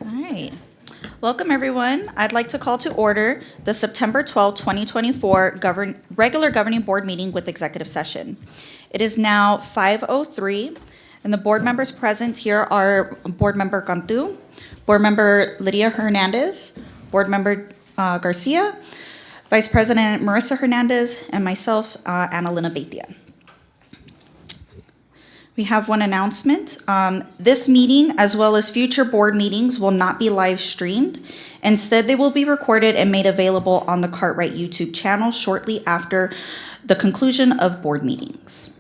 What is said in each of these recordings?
All right. Welcome, everyone. I'd like to call to order the September 12, 2024 regular governing board meeting with executive session. It is now 5:03, and the board members present here are Board Member Cantu, Board Member Lydia Hernandez, Board Member Garcia, Vice President Marissa Hernandez, and myself, Annalena Beitia. We have one announcement. This meeting, as well as future board meetings, will not be live streamed. Instead, they will be recorded and made available on the Cartwright YouTube channel shortly after the conclusion of board meetings.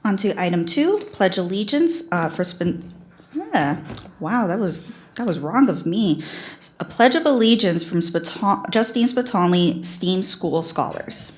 On to item 2, Pledge Allegiance wow, that was wrong of me. A Pledge of Allegiance from Justine Spitali STEAM School Scholars.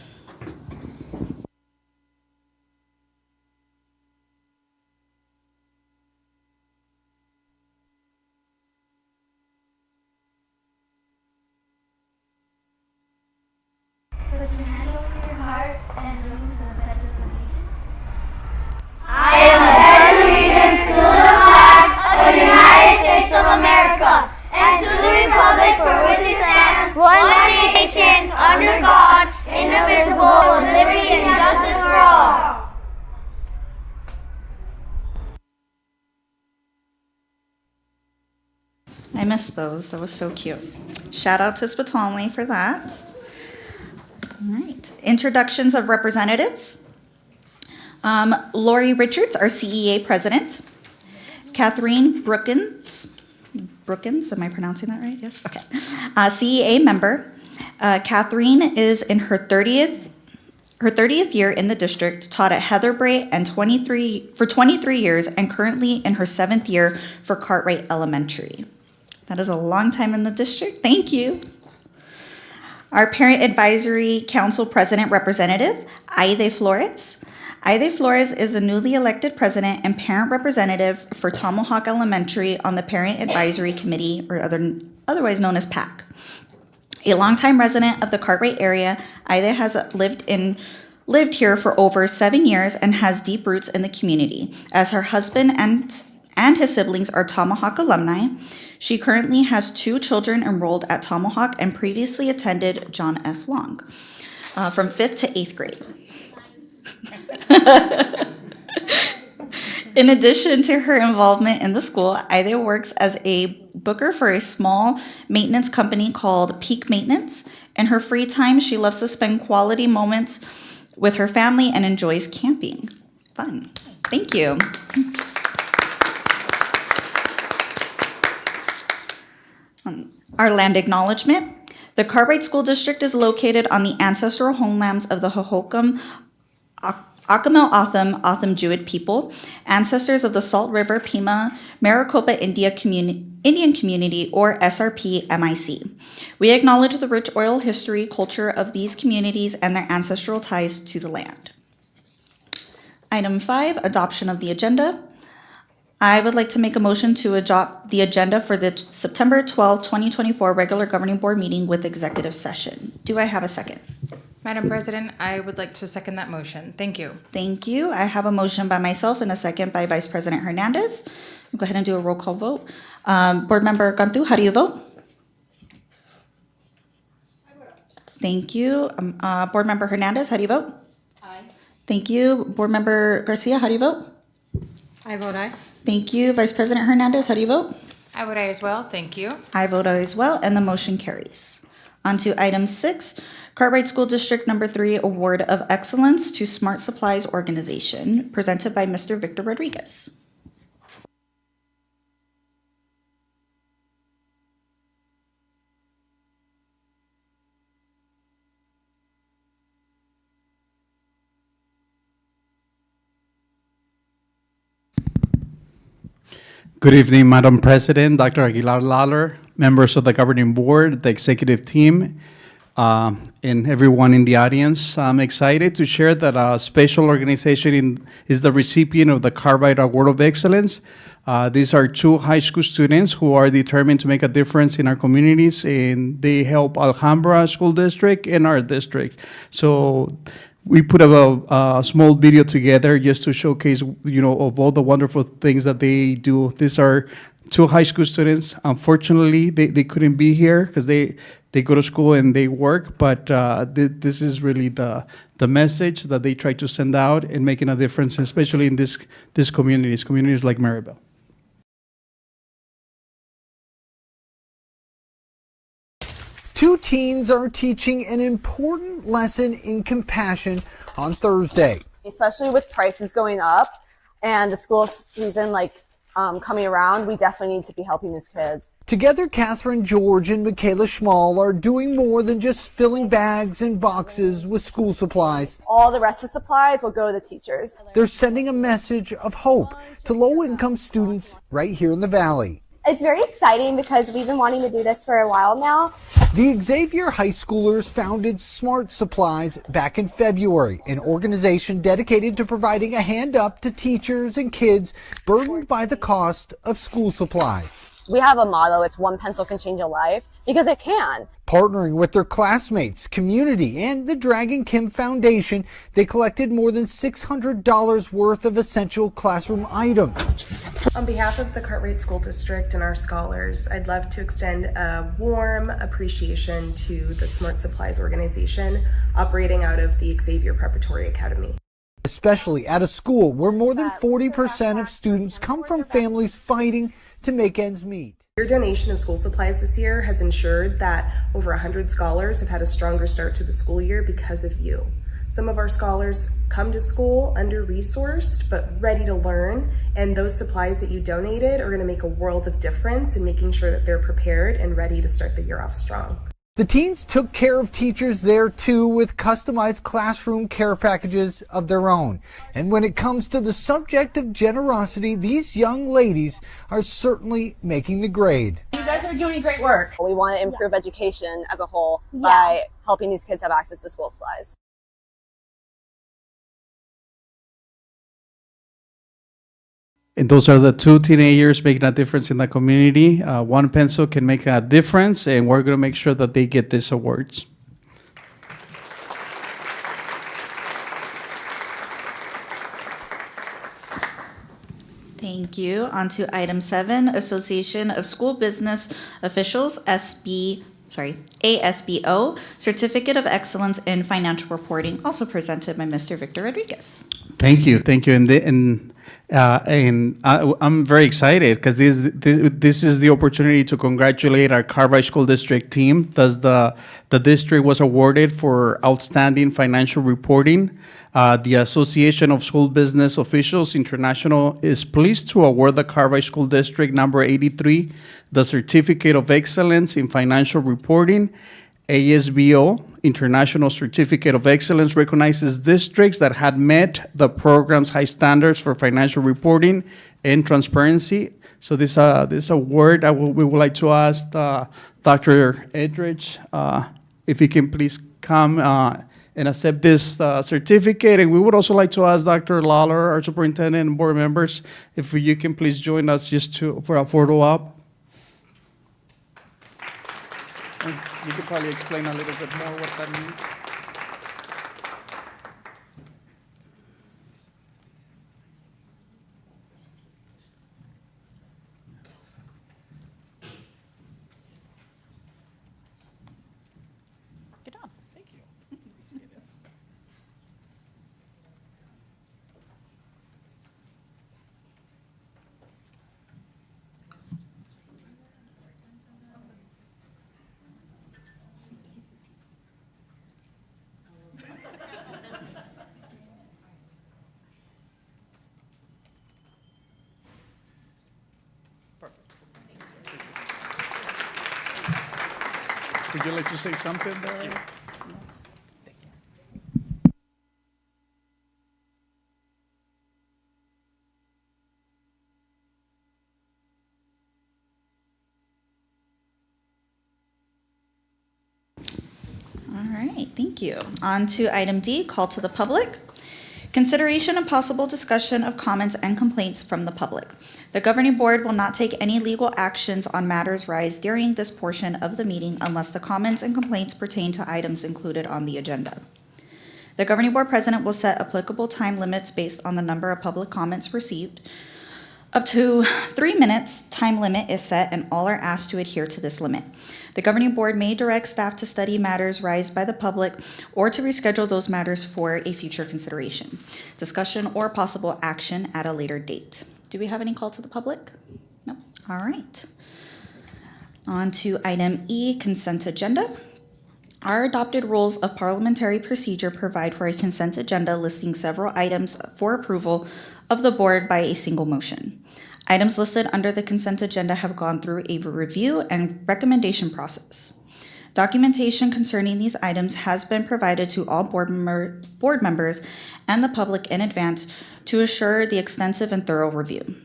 I missed those. That was so cute. Shout out to Spitali for that. All right. Introductions of representatives. Lori Richards, our CEA president. Catherine Brookins, am I pronouncing that right? Yes? Okay. CEA member. Catherine is in her 30th year in the district, taught at Heatherbrae for 23 years, and currently in her 7th year for Cartwright Elementary. That is a long time in the district. Thank you. Our Parent Advisory Council President Representative, Aide Flores. Aide Flores is a newly elected president and parent representative for Tomahawk Elementary on the Parent Advisory Committee, or otherwise known as PAC. A longtime resident of the Cartwright area, Aide has lived here for over 7 years and has deep roots in the community, as her husband and his siblings are Tomahawk alumni. She currently has 2 children enrolled at Tomahawk and previously attended John F. Long from 5th to 8th grade. In addition to her involvement in the school, Aide works as a booker for a small maintenance company called Peak Maintenance. In her free time, she loves to spend quality moments with her family and enjoys camping. Fun. Thank you. Our land acknowledgement. The Cartwright School District is located on the ancestral homelands of the Hohokam, Acamel Otham Jewett people, ancestors of the Salt River Pima Maricopa Indian Community, or SRP-MIC. We acknowledge the rich oral history, culture of these communities and their ancestral ties to the land. Item 5, adoption of the agenda. I would like to make a motion to adopt the agenda for the September 12, 2024 regular governing board meeting with executive session. Do I have a second? Madam President, I would like to second that motion. Thank you. Thank you. I have a motion by myself and a second by Vice President Hernandez. I'll go ahead and do a roll call vote. Board Member Cantu, how do you vote? Thank you. Board Member Hernandez, how do you vote? Aye. Thank you. Board Member Garcia, how do you vote? I vote aye. Thank you. Vice President Hernandez, how do you vote? I vote aye as well. Thank you. I vote aye as well, and the motion carries. On to item 6, Cartwright School District Number 3 Award of Excellence to Smart Supplies Organization, presented by Mr. Victor Rodriguez. Good evening, Madam President, Dr. Aguilar Lawler, members of the governing board, the executive team, and everyone in the audience. I'm excited to share that a special organization is the recipient of the Cartwright Award of Excellence. These are 2 high school students who are determined to make a difference in our communities, and they help Alhambra School District and our district. So we put a small video together just to showcase, of all the wonderful things that they do. These are two high school students. Unfortunately, they couldn't be here because they go to school and they work, but this is really the message that they try to send out and making a difference, especially in this communities like Maryville. Two teens are teaching an important lesson in compassion on Thursday. Especially with prices going up and the school season coming around, we definitely need to be helping these kids. Together, Catherine George and Michaela Schmall are doing more than just filling bags and boxes with school supplies. All the rest of the supplies will go to the teachers. They're sending a message of hope to low-income students right here in the Valley. It's very exciting because we've been wanting to do this for a while now. The Xavier High Schoolers founded Smart Supplies back in February, an organization dedicated to providing a hand up to teachers and kids burdened by the cost of school supplies. We have a motto, it's one pencil can change a life, because it can. Partnering with their classmates, community, and the Dragon Kim Foundation, they collected more than $600 worth of essential classroom items. On behalf of the Cartwright School District and our scholars, I'd love to extend a warm appreciation to the Smart Supplies organization operating out of the Xavier Preparatory Academy. Especially at a school where more than 40% of students come from families fighting to make ends meet. Your donation of school supplies this year has ensured that over 100 scholars have had a stronger start to the school year because of you. Some of our scholars come to school under-resourced but ready to learn, and those supplies that you donated are going to make a world of difference in making sure that they're prepared and ready to start the year off strong. The teens took care of teachers there too with customized classroom care packages of their own. And when it comes to the subject of generosity, these young ladies are certainly making the grade. You guys are doing great work. We want to improve education as a whole by helping these kids have access to school supplies. And those are the two teenagers making a difference in the community. One pencil can make a difference, and we're going to make sure that they get these awards. Thank you. On to item 7, Association of School Business Officials, ASBO, Certificate of Excellence in Financial Reporting, also presented by Mr. Victor Rodriguez. Thank you. I'm very excited because this is the opportunity to congratulate our Cartwright School District team. Thus, the district was awarded for outstanding financial reporting. The Association of School Business Officials International is pleased to award the Cartwright School District number 83 the Certificate of Excellence in Financial Reporting. ASBO, International Certificate of Excellence, recognizes districts that had met the program's high standards for financial reporting and transparency. So this award, we would like to ask Dr. Edridge if he can please come and accept this certificate. And we would also like to ask Dr. Lawler, our superintendent and board members, if you can please join us just for a photo op. You could probably explain a little bit more what that means. Good job. Thank you. Would you like to say something there? All right, thank you. On to item D, call to the public. Consideration and possible discussion of comments and complaints from the public. The governing board will not take any legal actions on matters raised during this portion of the meeting unless the comments and complaints pertain to items included on the agenda. The governing board president will set applicable time limits based on the number of public comments received. Up to 3 minutes time limit is set, and all are asked to adhere to this limit. The governing board may direct staff to study matters raised by the public or to reschedule those matters for a future consideration, discussion, or possible action at a later date. Do we have any call to the public? No. All right. On to item E, consent agenda. Our adopted rules of parliamentary procedure provide for a consent agenda listing several items for approval of the board by a single motion. Items listed under the consent agenda have gone through a review and recommendation process. Documentation concerning these items has been provided to all board members and the public in advance to assure the extensive and thorough review.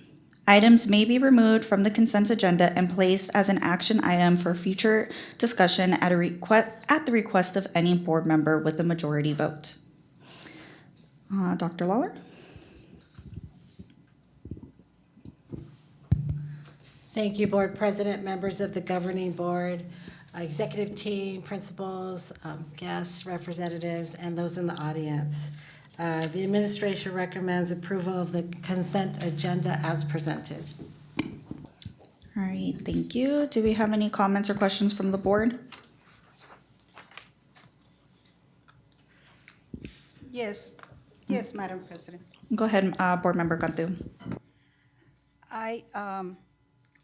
Items may be removed from the consent agenda and placed as an action item for future discussion at the request of any board member with a majority vote. Dr. Lawler? Thank you, Board President, members of the governing board, executive team, principals, guests, representatives, and those in the audience. The administration recommends approval of the consent agenda as presented. All right, thank you. Do we have any comments or questions from the board? Yes, Madam President. Go ahead, Board Member Cantu. I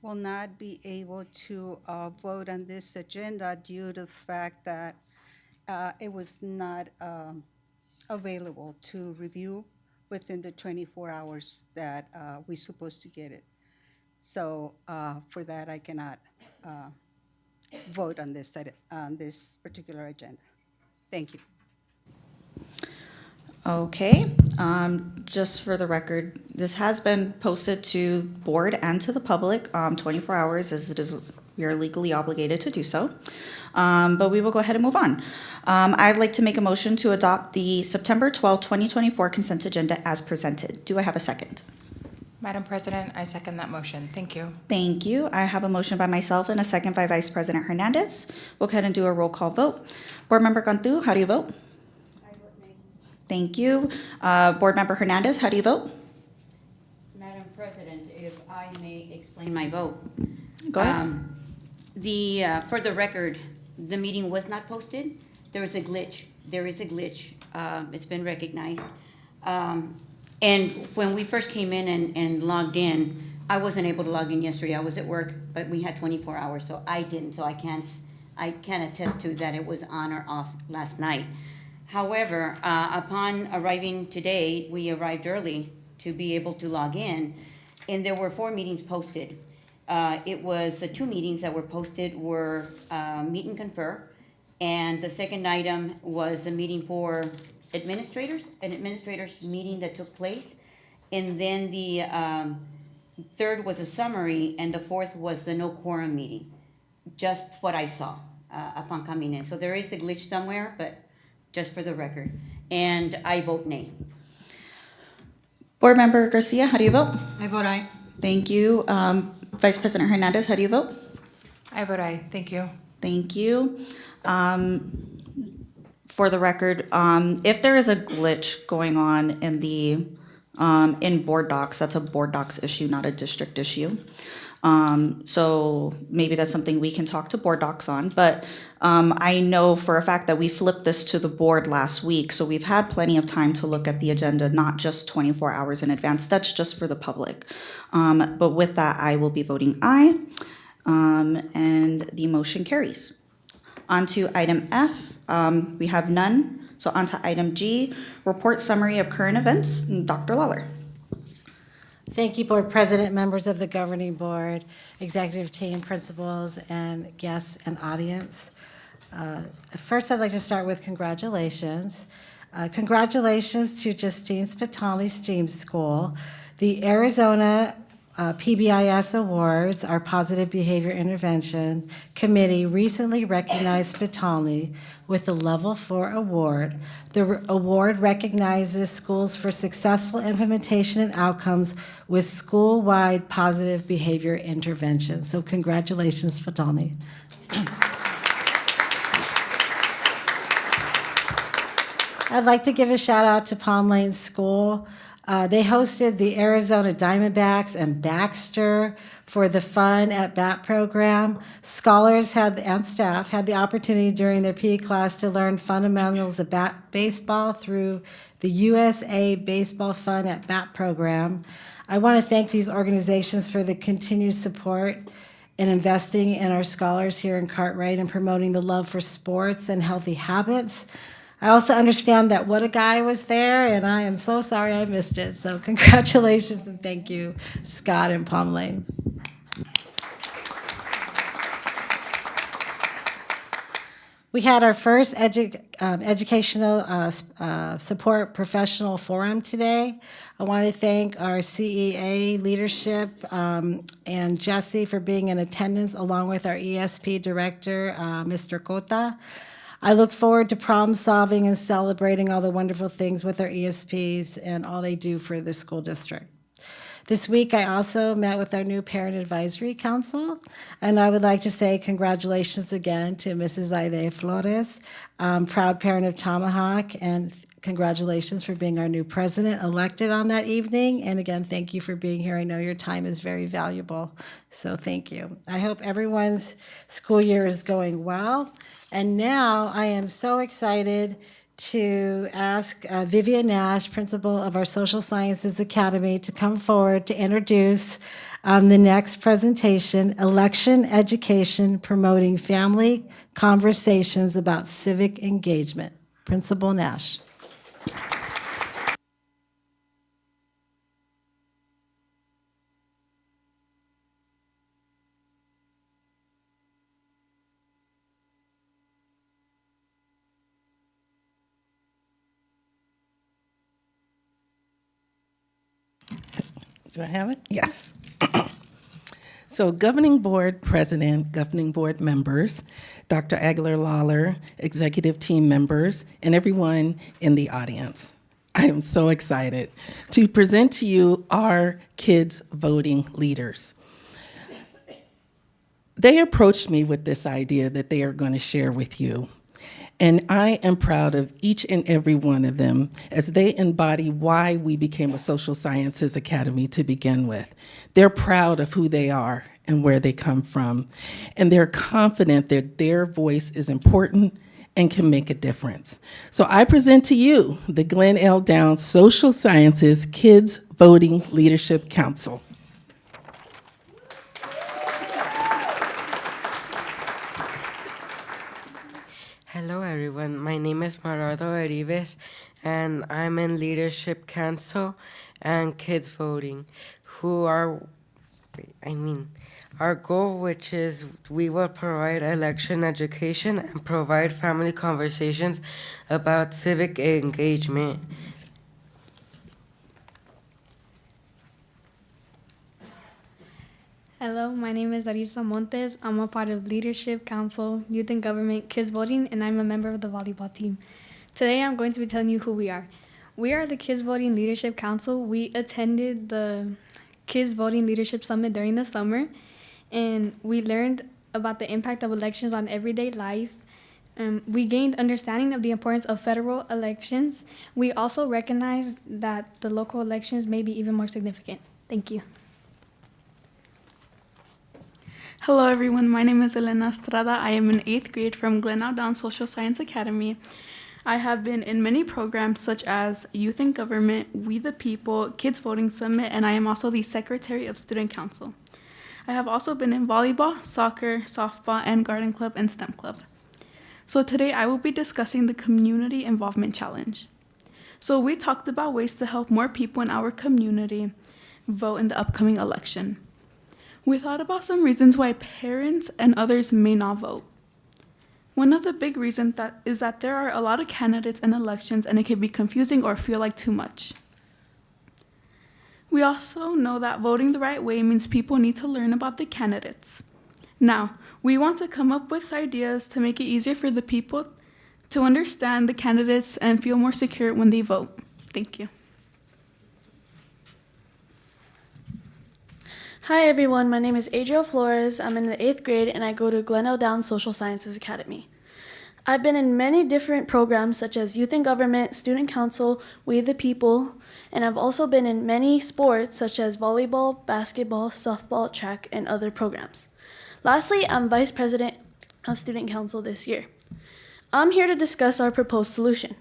will not be able to vote on this agenda due to the fact that it was not available to review within the 24 hours that we're supposed to get it. So for that, I cannot vote on this particular agenda. Thank you. Okay, just for the record, this has been posted to board and to the public 24 hours as it is, we are legally obligated to do so. But we will go ahead and move on. I'd like to make a motion to adopt the September 12, 2024 consent agenda as presented. Do I have a second? Madam President, I second that motion. Thank you. Thank you. I have a motion by myself and a second by Vice President Hernandez. We'll go ahead and do a roll call vote. Board Member Cantu, how do you vote? Thank you. Board Member Hernandez, how do you vote? Madam President, if I may explain my vote. Go ahead. For the record, the meeting was not posted. There is a glitch. It's been recognized. And when we first came in and logged in, I wasn't able to log in yesterday. I was at work, but we had 24 hours, so I didn't. So I can't attest to that it was on or off last night. However, upon arriving today, we arrived early to be able to log in, and there were 4 meetings posted. It was the 2 meetings that were posted were meet and confer, and the second item was a meeting for administrators, an administrators meeting that took place, and then the third was a summary, and the fourth was the no quorum meeting. Just what I saw upon coming in. So there is a glitch somewhere, but just for the record. And I vote nay. Board Member Garcia, how do you vote? I vote aye. Thank you. Vice President Hernandez, how do you vote? I vote aye. Thank you. Thank you. For the record, if there is a glitch going on in the in board docs, that's a board docs issue, not a district issue. So maybe that's something we can talk to board docs on, but I know for a fact that we flipped this to the board last week, so we've had plenty of time to look at the agenda, not just 24 hours in advance. That's just for the public. But with that, I will be voting aye, and the motion carries. On to item F, we have none. So on to item G, report summary of current events. Dr. Lawler. Thank you, Board President, members of the governing board, executive team, principals, and guests and audience. First, I'd like to start with congratulations. Congratulations to Justine Spitali STEAM School. The Arizona PBIS Awards, our Positive Behavior Intervention Committee, recently recognized Spitali with the Level 4 award. The award recognizes schools for successful implementation and outcomes with school-wide positive behavior intervention. So congratulations, Spitali. I'd like to give a shout out to Palm Lane School. They hosted the Arizona Diamondbacks and Baxter for the Fun at Bat program. Scholars and staff had the opportunity during their PE class to learn fundamentals of baseball through the USA Baseball Fun at Bat program. I want to thank these organizations for the continued support in investing in our scholars here in Cartwright and promoting the love for sports and healthy habits. I also understand that What a Guy was there, and I am so sorry I missed it. So congratulations and thank you, Scott and Palm Lane. We had our first educational support professional forum today. I want to thank our CEA leadership and Jesse for being in attendance, along with our ESP director, Mr. Cota. I look forward to problem solving and celebrating all the wonderful things with our ESPs and all they do for the school district. This week, I also met with our new Parent Advisory Council, and I would like to say congratulations again to Mrs. Aide Flores, proud parent of Tomahawk, and congratulations for being our new president elected on that evening. And again, thank you for being here. I know your time is very valuable, so thank you. I hope everyone's school year is going well. And now I am so excited to ask Vivian Nash, principal of our Social Sciences Academy, to come forward to introduce the next presentation, Election Education Promoting Family Conversations About Civic Engagement. Principal Nash. Do I have it? Yes. So Governing Board President, Governing Board members, Dr. Aguilar-Lawler, executive team members, and everyone in the audience. I am so excited to present to you our kids voting leaders. They approached me with this idea that they are going to share with you. And I am proud of each and every one of them as they embody why we became a Social Sciences Academy to begin with. They're proud of who they are and where they come from. And they're confident that their voice is important and can make a difference. So I present to you the Glen L. Downs Social Sciences Kids Voting Leadership Council. Hello everyone, my name is Marado Arives and I'm in Leadership Council and Kids Voting, our goal, which is we will provide election education and provide family conversations about civic engagement. Hello, my name is Arisa Montes. I'm a part of Leadership Council, Youth and Government, Kids Voting, and I'm a member of the volleyball team. Today, I'm going to be telling you who we are. We are the Kids Voting Leadership Council. We attended the Kids Voting Leadership Summit during the summer, and we learned about the impact of elections on everyday life. We gained understanding of the importance of federal elections. We also recognized that the local elections may be even more significant. Thank you. Hello everyone, my name is Elena Estrada. I am in 8th grade from Glen L. Downs Social Science Academy. I have been in many programs such as Youth and Government, We the People, Kids Voting Summit, and I am also the Secretary of Student Council. I have also been in volleyball, soccer, softball, and garden club and STEM club. So today I will be discussing the Community Involvement Challenge. So we talked about ways to help more people in our community vote in the upcoming election. We thought about some reasons why parents and others may not vote. One of the big reasons is that there are a lot of candidates in elections and it can be confusing or feel like too much. We also know that voting the right way means people need to learn about the candidates. Now, we want to come up with ideas to make it easier for the people to understand the candidates and feel more secure when they vote. Thank you. Hi everyone, my name is Adriel Flores. I'm in the 8th grade and I go to Glen L. Downs Social Sciences Academy. I've been in many different programs such as Youth in Government, Student Council, We the People, and I've also been in many sports such as volleyball, basketball, softball, track, and other programs. Lastly, I'm Vice President of Student Council this year. I'm here to discuss our proposed solution.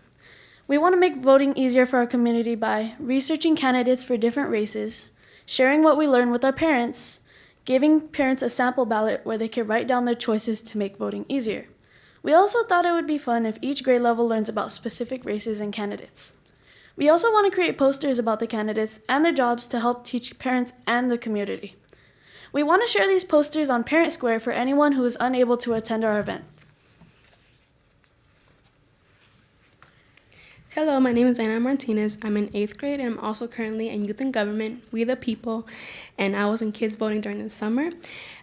We want to make voting easier for our community by researching candidates for different races, sharing what we learn with our parents, giving parents a sample ballot where they can write down their choices to make voting easier. We also thought it would be fun if each grade level learns about specific races and candidates. We also want to create posters about the candidates and their jobs to help teach parents and the community. We want to share these posters on Parent Square for anyone who is unable to attend our event. Hello, my name is Anna Martinez. I'm in 8th grade and I'm also currently in Youth in Government, We the People, and I was in Kids Voting during the summer.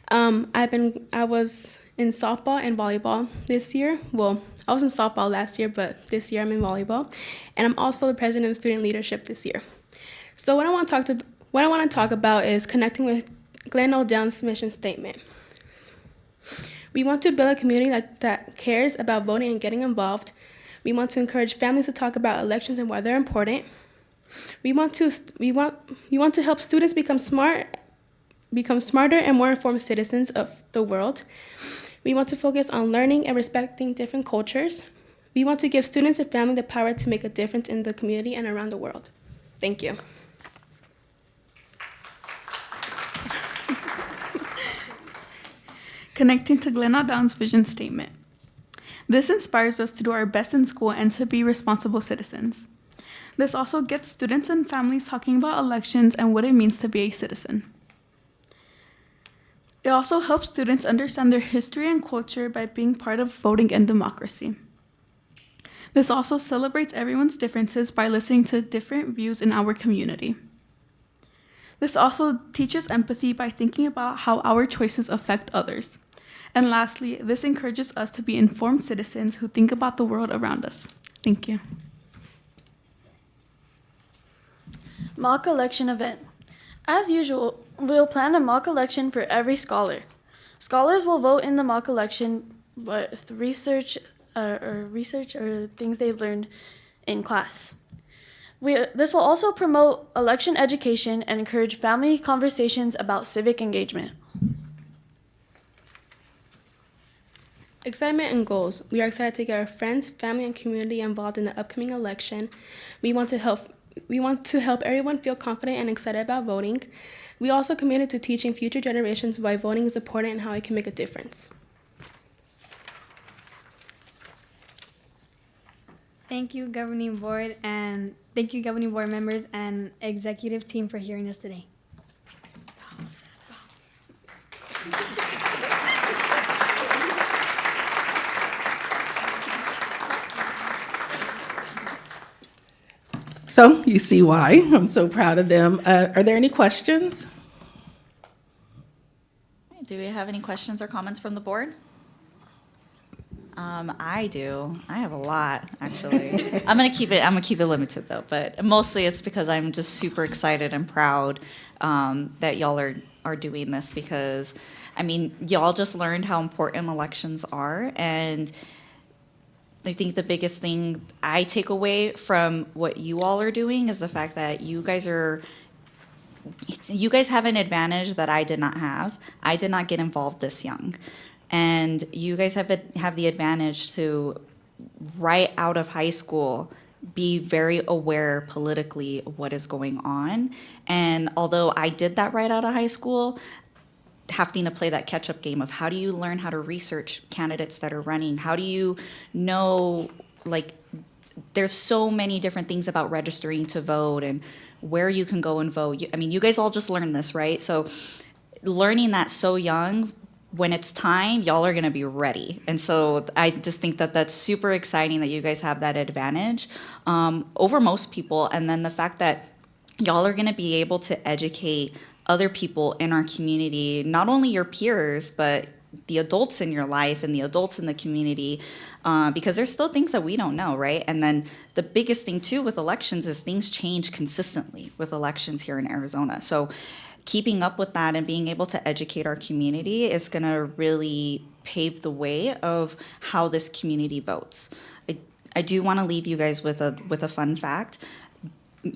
I was in softball and volleyball this year. Well, I was in softball last year, but this year I'm in volleyball, and I'm also the president of student leadership this year. So what I want to talk about is connecting with Glen O'Downs' mission statement. We want to build a community that cares about voting and getting involved. We want to encourage families to talk about elections and why they're important. We want to help students become smarter and more informed citizens of the world. We want to focus on learning and respecting different cultures. We want to give students and family the power to make a difference in the community and around the world. Thank you. Connecting to Glen O'Downs' vision statement. This inspires us to do our best in school and to be responsible citizens. This also gets students and families talking about elections and what it means to be a citizen. It also helps students understand their history and culture by being part of voting and democracy. This also celebrates everyone's differences by listening to different views in our community. This also teaches empathy by thinking about how our choices affect others. And lastly, this encourages us to be informed citizens who think about the world around us. Thank you. Mock election event. As usual, we'll plan a mock election for every scholar. Scholars will vote in the mock election with research or things they've learned in class. This will also promote election education and encourage family conversations about civic engagement. Excitement and goals. We are excited to get our friends, family, and community involved in the upcoming election. We want to help everyone feel confident and excited about voting. We also committed to teaching future generations why voting is important and how it can make a difference. Thank you, Governing Board, and thank you, Governing Board members and executive team for hearing us today. So you see why I'm so proud of them. Are there any questions? Do we have any questions or comments from the board? I do. I have a lot, actually. I'm gonna keep it limited though, but mostly it's because I'm just super excited and proud that y'all are doing this, because I mean, y'all just learned how important elections are, and I think the biggest thing I take away from what you all are doing is the fact that you guys have an advantage that I did not have. I did not get involved this young. And you guys have the advantage to, right out of high school, be very aware politically of what is going on. And although I did that right out of high school, having to play that catch-up game of how do you learn how to research candidates that are running? How do you know, like, there's so many different things about registering to vote and where you can go and vote. I mean, you guys all just learned this, right? So learning that so young, when it's time, y'all are gonna be ready. And so I just think that that's super exciting that you guys have that advantage over most people. And then the fact that y'all are gonna be able to educate other people in our community, not only your peers, but the adults in your life and the adults in the community, because there's still things that we don't know, right? And then the biggest thing too with elections is things change consistently with elections here in Arizona. So keeping up with that and being able to educate our community is gonna really pave the way of how this community votes. I do want to leave you guys with a fun fact.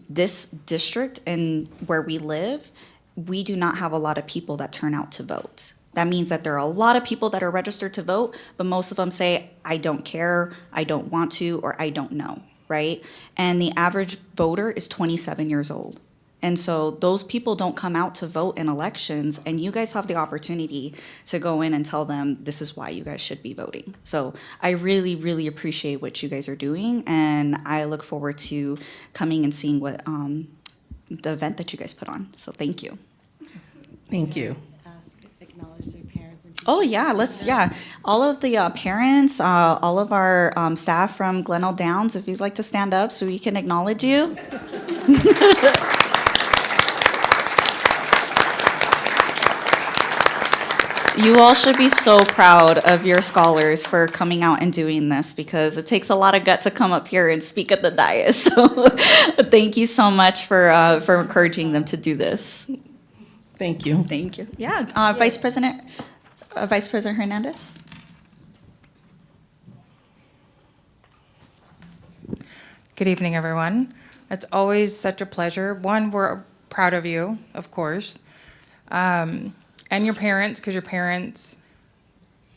This district and where we live, we do not have a lot of people that turn out to vote. That means that there are a lot of people that are registered to vote, but most of them say, I don't care, I don't want to, or I don't know, right? And the average voter is 27 years old. And so those people don't come out to vote in elections, and you guys have the opportunity to go in and tell them this is why you guys should be voting. So I really, really appreciate what you guys are doing, and I look forward to coming and seeing what the event that you guys put on. So thank you. Thank you. Acknowledge their parents and teachers. Oh yeah, all of the parents, all of our staff from Glenelg Downs, if you'd like to stand up so we can acknowledge you. You all should be so proud of your scholars for coming out and doing this, because it takes a lot of gut to come up here and speak at the dais. So thank you so much for encouraging them to do this. Thank you. Thank you. Yeah, Vice President Hernandez. Good evening, everyone. It's always such a pleasure. One, we're proud of you, of course, and your parents, because your parents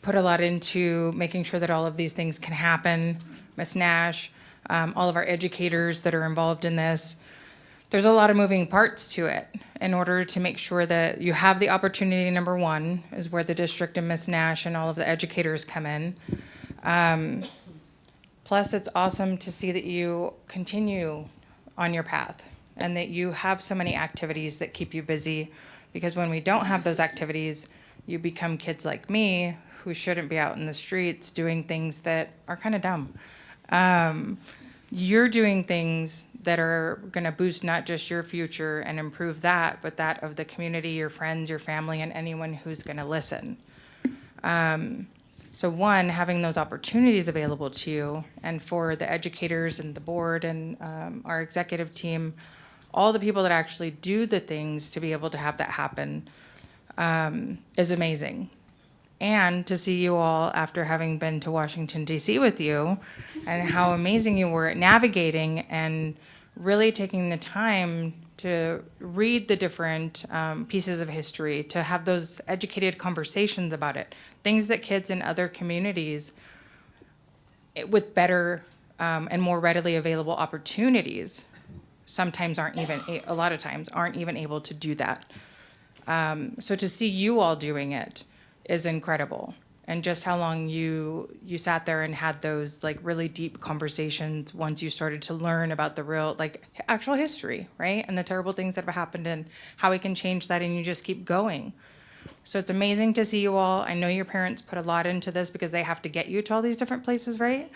put a lot into making sure that all of these things can happen. Ms. Nash, all of our educators that are involved in this. There's a lot of moving parts to it in order to make sure that you have the opportunity. Number one is where the district and Ms. Nash and all of the educators come in. Plus, it's awesome to see that you continue on your path and that you have so many activities that keep you busy, because when we don't have those activities, you become kids like me who shouldn't be out in the streets doing things that are kind of dumb. You're doing things that are going to boost not just your future and improve that, but that of the community, your friends, your family, and anyone who's going to listen. So one, having those opportunities available to you, and for the educators and the board and our executive team, all the people that actually do the things to be able to have that happen is amazing. And to see you all after having been to Washington, D.C. with you, and how amazing you were at navigating and really taking the time to read the different pieces of history, to have those educated conversations about it, things that kids in other communities with better and more readily available opportunities sometimes aren't even, a lot of times, aren't even able to do that. So to see you all doing it is incredible. And just how long you sat there and had those like really deep conversations once you started to learn about the real, like, actual history, right? And the terrible things that have happened and how we can change that, and you just keep going. So it's amazing to see you all. I know your parents put a lot into this because they have to get you to all these different places, right?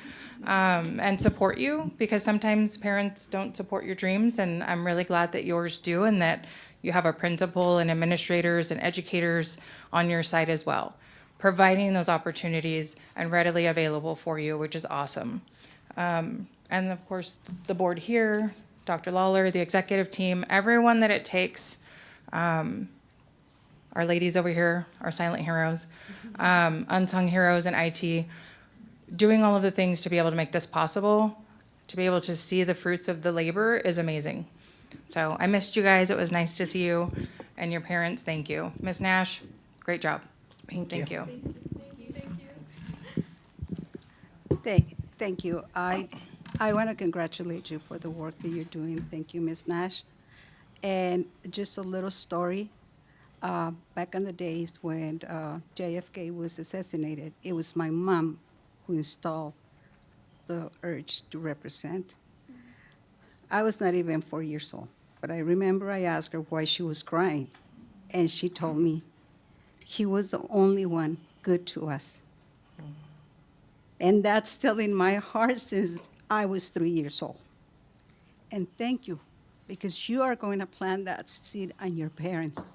And support you, because sometimes parents don't support your dreams, and I'm really glad that yours do, and that you have a principal and administrators and educators on your side as well, providing those opportunities and readily available for you, which is awesome. And of course, the board here, Dr. Lawler, the executive team, everyone that it takes, our ladies over here, our silent heroes, unsung heroes in IT, doing all of the things to be able to make this possible, to be able to see the fruits of the labor is amazing. So I missed you guys. It was nice to see you, and your parents, thank you. Ms. Nash, great job. Thank you. Thank you. I want to congratulate you for the work that you're doing. Thank you, Ms. Nash. And just a little story. Back in the days when JFK was assassinated, it was my mom who installed the urge to represent. I was not even 4 years old, but I remember I asked her why she was crying, and she told me he was the only one good to us. And that's still in my heart since I was 3 years old. And thank you, because you are going to plant that seed on your parents.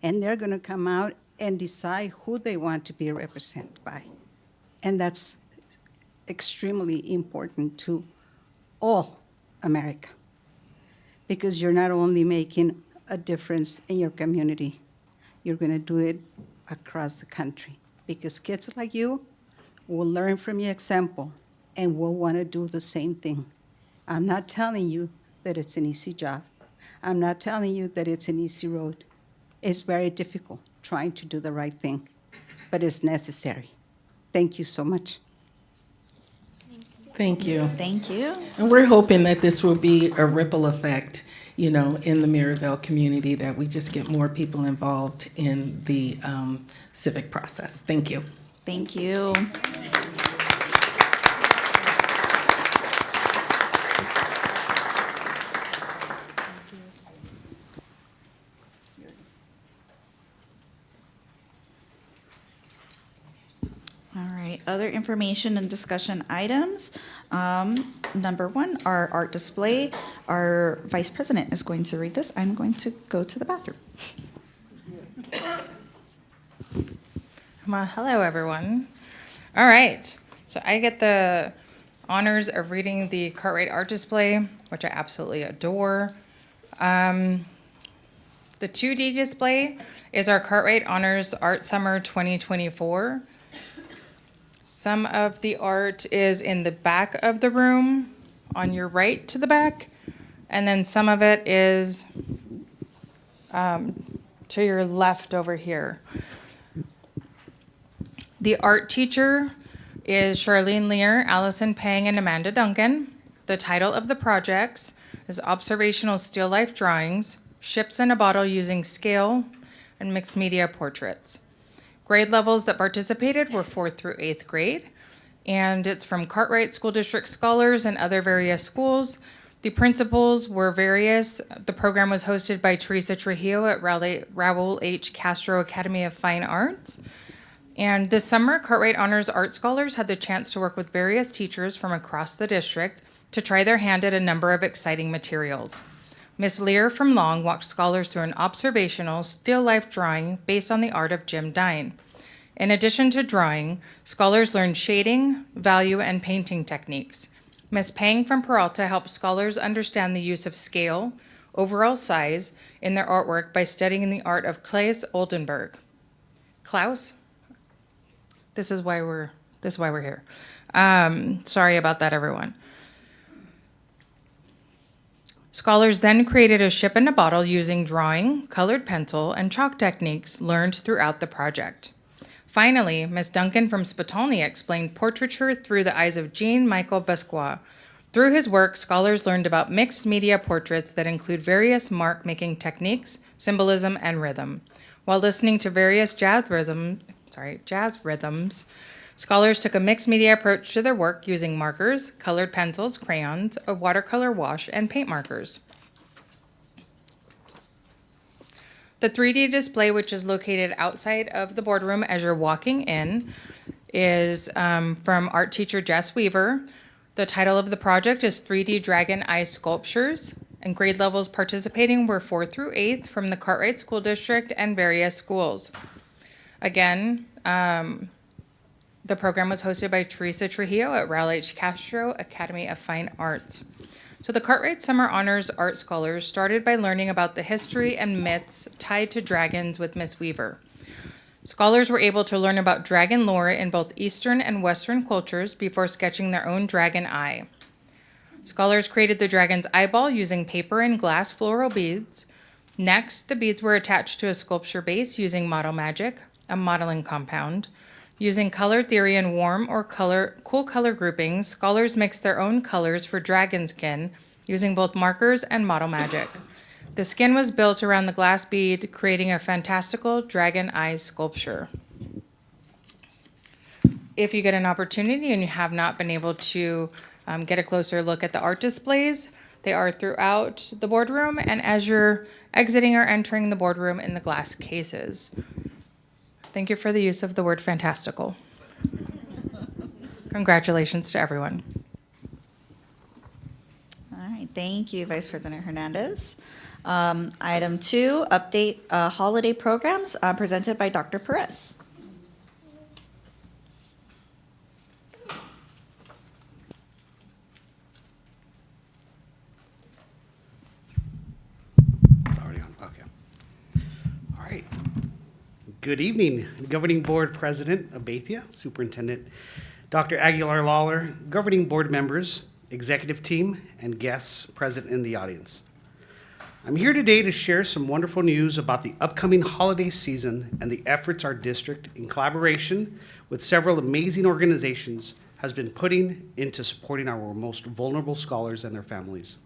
And they're going to come out and decide who they want to be represented by. And that's extremely important to all America, because you're not only making a difference in your community, you're going to do it across the country, because kids like you will learn from your example and will want to do the same thing. I'm not telling you that it's an easy job. I'm not telling you that it's an easy road. It's very difficult trying to do the right thing, but it's necessary. Thank you so much. Thank you. Thank you. And we're hoping that this will be a ripple effect, in the Mirabel community, that we just get more people involved in the civic process. Thank you. Thank you. All right, other information and discussion items. Number one, our art display. Our vice president is going to read this. I'm going to go to the bathroom. Well, hello, everyone. All right, so I get the honors of reading the Cartwright art display, which I absolutely adore. The 2D display is our Cartwright Honors Art Summer 2024. Some of the art is in the back of the room, on your right to the back, and then some of it is to your left over here. The art teacher is Charlene Lear, Allison Pang, and Amanda Duncan. The title of the projects is Observational Still Life Drawings, Ships in a Bottle Using Scale, and Mixed Media Portraits. Grade levels that participated were 4th through 8th grade, and it's from Cartwright School District scholars and other various schools. The principals were various. The program was hosted by Teresa Trujillo at Raul H. Castro Academy of Fine Arts. And this summer, Cartwright Honors Art Scholars had the chance to work with various teachers from across the district to try their hand at a number of exciting materials. Ms. Lear from Long walked scholars through an observational still life drawing based on the art of Jim Dine. In addition to drawing, scholars learned shading, value, and painting techniques. Ms. Pang from Peralta helped scholars understand the use of scale, overall size, in their artwork by studying the art of Claes Oldenburg. Klaus? This is why we're here. Sorry about that, everyone. Scholars then created a ship in a bottle using drawing, colored pencil, and chalk techniques learned throughout the project. Finally, Ms. Duncan from Spitolny explained portraiture through the eyes of Jean-Michel Basquiat. Through his work, scholars learned about mixed media portraits that include various mark-making techniques, symbolism, and rhythm. While listening to various jazz rhythms, scholars took a mixed media approach to their work using markers, colored pencils, crayons, a watercolor wash, and paint markers. The 3D display, which is located outside of the boardroom as you're walking in, is from art teacher Jess Weaver. The title of the project is 3D Dragon Eye Sculptures, and grade levels participating were 4th through 8th from the Cartwright School District and various schools. Again, the program was hosted by Teresa Trujillo at Raul H. Castro Academy of Fine Arts. So the Cartwright Summer Honors Art Scholars started by learning about the history and myths tied to dragons with Miss Weaver. Scholars were able to learn about dragon lore in both Eastern and Western cultures before sketching their own dragon eye. Scholars created the dragon's eyeball using paper and glass floral beads. Next, the beads were attached to a sculpture base using Model Magic, a modeling compound. Using color theory and warm or cool color groupings, scholars mixed their own colors for dragon skin using both markers and Model Magic. The skin was built around the glass bead, creating a fantastical dragon eye sculpture. If you get an opportunity and you have not been able to get a closer look at the art displays, they are throughout the boardroom and as you're exiting or entering the boardroom in the glass cases. Thank you for the use of the word fantastical. Congratulations to everyone. All right, thank you, Vice President Hernandez. Item 2, update holiday programs presented by Dr. Perez. It's already on, okay. All right. Good evening, Governing Board President Abathia, Superintendent Dr. Aguilar Lawler, Governing Board members, executive team, and guests present in the audience. I'm here today to share some wonderful news about the upcoming holiday season and the efforts our district, in collaboration with several amazing organizations, has been putting into supporting our most vulnerable scholars and their families.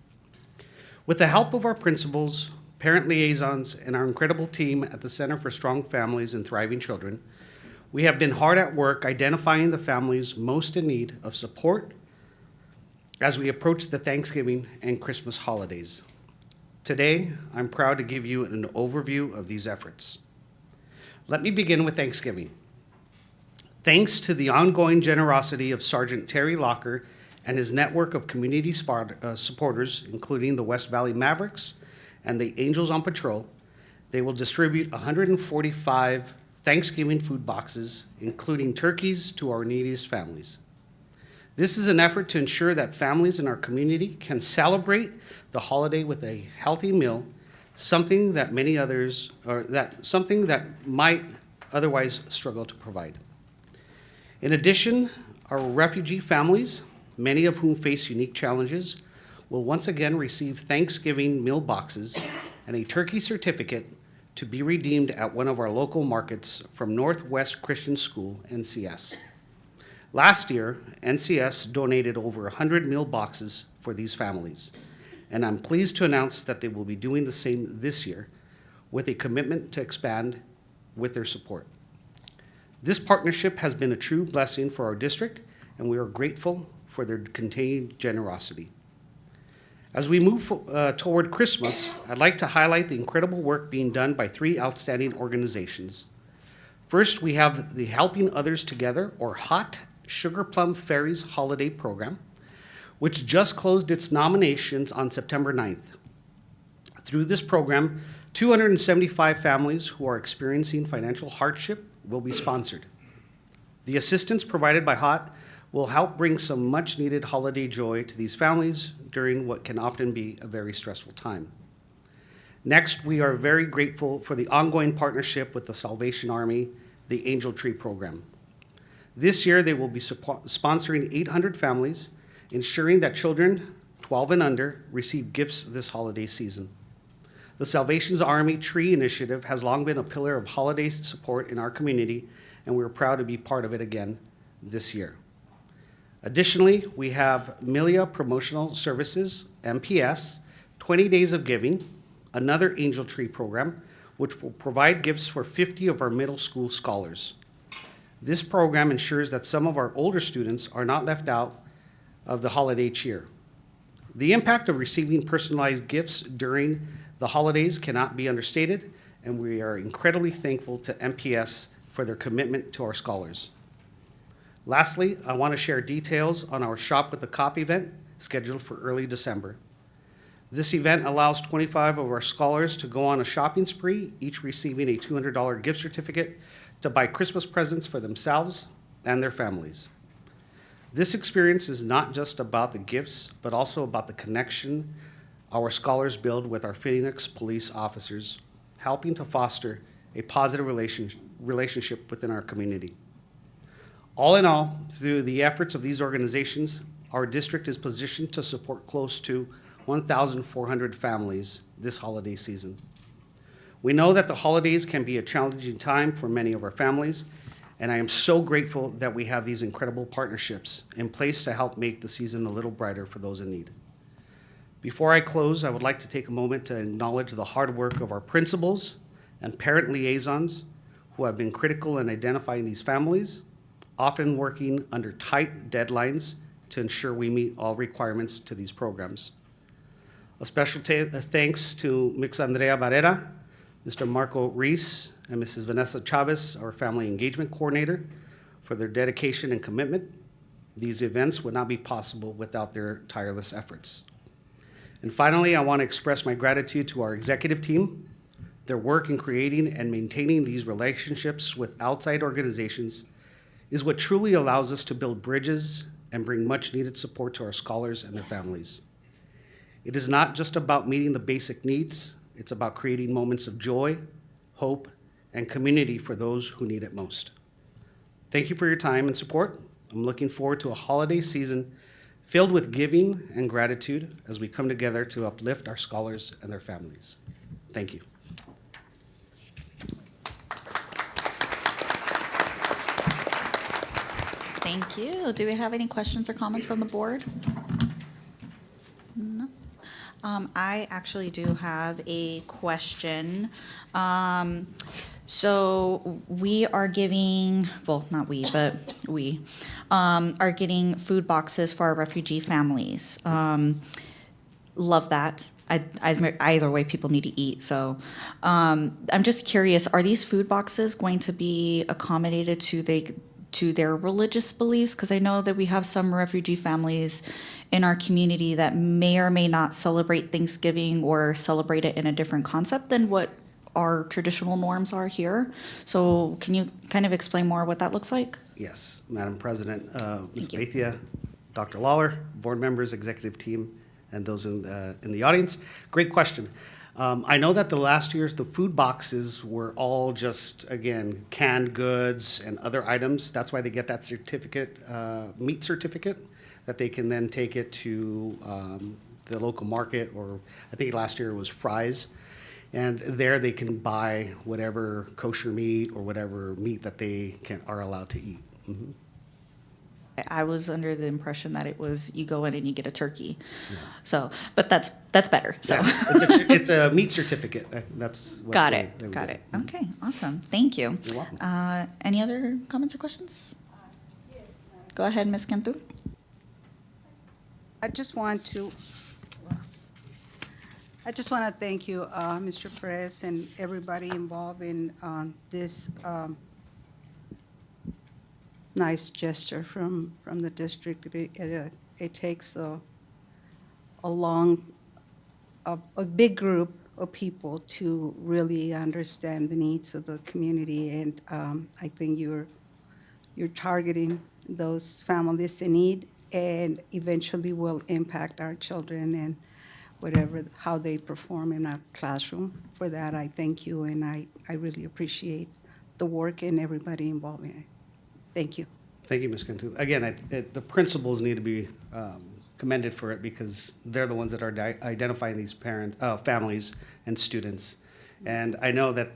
With the help of our principals, parent liaisons, and our incredible team at the Center for Strong Families and Thriving Children, we have been hard at work identifying the families most in need of support as we approach the Thanksgiving and Christmas holidays. Today, I'm proud to give you an overview of these efforts. Let me begin with Thanksgiving. Thanks to the ongoing generosity of Sergeant Terry Locker and his network of community supporters, including the West Valley Mavericks and the Angels on Patrol, they will distribute 145 Thanksgiving food boxes, including turkeys, to our neediest families. This is an effort to ensure that families in our community can celebrate the holiday with a healthy meal, something that might otherwise struggle to provide. In addition, our refugee families, many of whom face unique challenges, will once again receive Thanksgiving meal boxes and a turkey certificate to be redeemed at one of our local markets from Northwest Christian School, NCS. Last year, NCS donated over 100 meal boxes for these families, and I'm pleased to announce that they will be doing the same this year with a commitment to expand with their support. This partnership has been a true blessing for our district, and we are grateful for their continued generosity. As we move toward Christmas, I'd like to highlight the incredible work being done by 3 outstanding organizations. First, we have the Helping Others Together, or HOT, Sugar Plum Fairies Holiday Program, which just closed its nominations on September 9th. Through this program, 275 families who are experiencing financial hardship will be sponsored. The assistance provided by HOT will help bring some much-needed holiday joy to these families during what can often be a very stressful time. Next, we are very grateful for the ongoing partnership with the Salvation Army, the Angel Tree Program. This year, they will be sponsoring 800 families, ensuring that children 12 and under receive gifts this holiday season. The Salvation Army Tree Initiative has long been a pillar of holiday support in our community, and we're proud to be part of it again this year. Additionally, we have Milia Promotional Services, MPS, 20 Days of Giving, another Angel Tree program, which will provide gifts for 50 of our middle school scholars. This program ensures that some of our older students are not left out of the holiday cheer. The impact of receiving personalized gifts during the holidays cannot be understated, and we are incredibly thankful to MPS for their commitment to our scholars. Lastly, I want to share details on our Shop with the Cop event scheduled for early December. This event allows 25 of our scholars to go on a shopping spree, each receiving a $200 gift certificate to buy Christmas presents for themselves and their families. This experience is not just about the gifts, but also about the connection our scholars build with our Phoenix police officers, helping to foster a positive relationship within our community. All in all, through the efforts of these organizations, our district is positioned to support close to 1,400 families this holiday season. We know that the holidays can be a challenging time for many of our families, and I am so grateful that we have these incredible partnerships in place to help make the season a little brighter for those in need. Before I close, I would like to take a moment to acknowledge the hard work of our principals and parent liaisons who have been critical in identifying these families, often working under tight deadlines to ensure we meet all requirements to these programs. A special thanks to Ms. Andrea Barrera, Mr. Marco Reese, and Mrs. Vanessa Chavez, our family engagement coordinator, for their dedication and commitment. These events would not be possible without their tireless efforts. And finally, I want to express my gratitude to our executive team. Their work in creating and maintaining these relationships with outside organizations is what truly allows us to build bridges and bring much needed support to our scholars and their families. It is not just about meeting the basic needs, it's about creating moments of joy, hope, and community for those who need it most. Thank you for your time and support. I'm looking forward to a holiday season filled with giving and gratitude as we come together to uplift our scholars and their families. Thank you. Thank you. Do we have any questions or comments from the board? No. I actually do have a question. So we are giving, well, not we, but we are getting food boxes for our refugee families. Love that. Either way, people need to eat. So I'm just curious, are these food boxes going to be accommodated to their religious beliefs? Because I know that we have some refugee families in our community that may or may not celebrate Thanksgiving or celebrate it in a different concept than what our traditional norms are here. So can you kind of explain more what that looks like? Yes, Madam President, Ms. Bethia, Dr. Lawler, board members, executive team, and those in the audience. Great question. I know that the last years, the food boxes were all just, again, canned goods and other items. That's why they get that certificate, meat certificate, that they can then take it to the local market, or I think last year it was Fry's. And there they can buy whatever kosher meat or whatever meat that they are allowed to eat. Mm-hmm. I was under the impression that it was you go in and you get a turkey. Yeah. So, but that's better. So yeah, it's a meat certificate. That's what got it. Got it. Mm-hmm. Okay, awesome. Thank you. You're welcome. Any other comments or questions? Yes. Go ahead, Ms. Cantu. I just want to thank you, Mr. Perez, and everybody involved in this nice gesture from the district. It takes a big group of people to really understand the needs of the community, and I think you're targeting those families in need, and eventually will impact our children and how they perform in a classroom. For that, I thank you, and I really appreciate the work and everybody involved in it. Thank you. Thank you, Ms. Cantu. Again, the principals need to be commended for it, because they're the ones that are identifying these families and students. And I know that,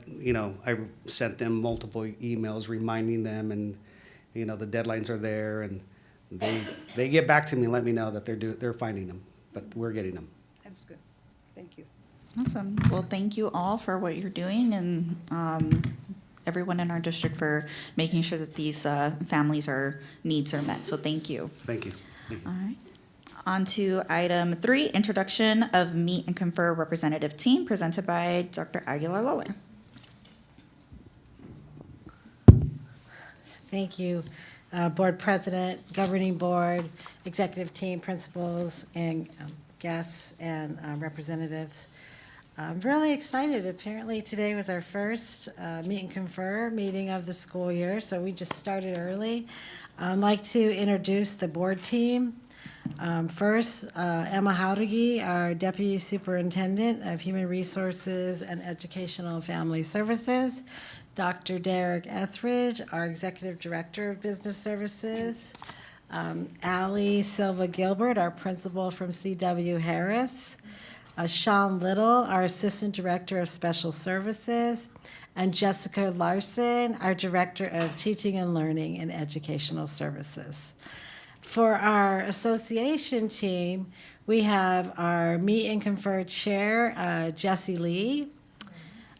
I sent them multiple emails reminding them, and, the deadlines are there, and they get back to me and let me know that they're finding them, but we're getting them. That's good. Thank you. Awesome. Well, thank you all for what you're doing, and everyone in our district for making sure that these families' needs are met. So thank you. Thank you. All right. On to item 3, introduction of Meet and Confer representative team, presented by Dr. Aguilar Lawler. Thank you, Board President, Governing Board, Executive Team, Principals, and guests and representatives. I'm really excited. Apparently today was our first Meet and Confer meeting of the school year, so we just started early. I'd like to introduce the board team. First, Emma Howdegi, our Deputy Superintendent of Human Resources and Educational and Family Services. Dr. Derek Etheridge, our Executive Director of Business Services. Allie Silva Gilbert, our principal from C.W. Harris. Sean Little, our Assistant Director of Special Services. And Jessica Larson, our Director of Teaching and Learning and Educational Services. For our association team, we have our Meet and Confer Chair, Jessie Lee.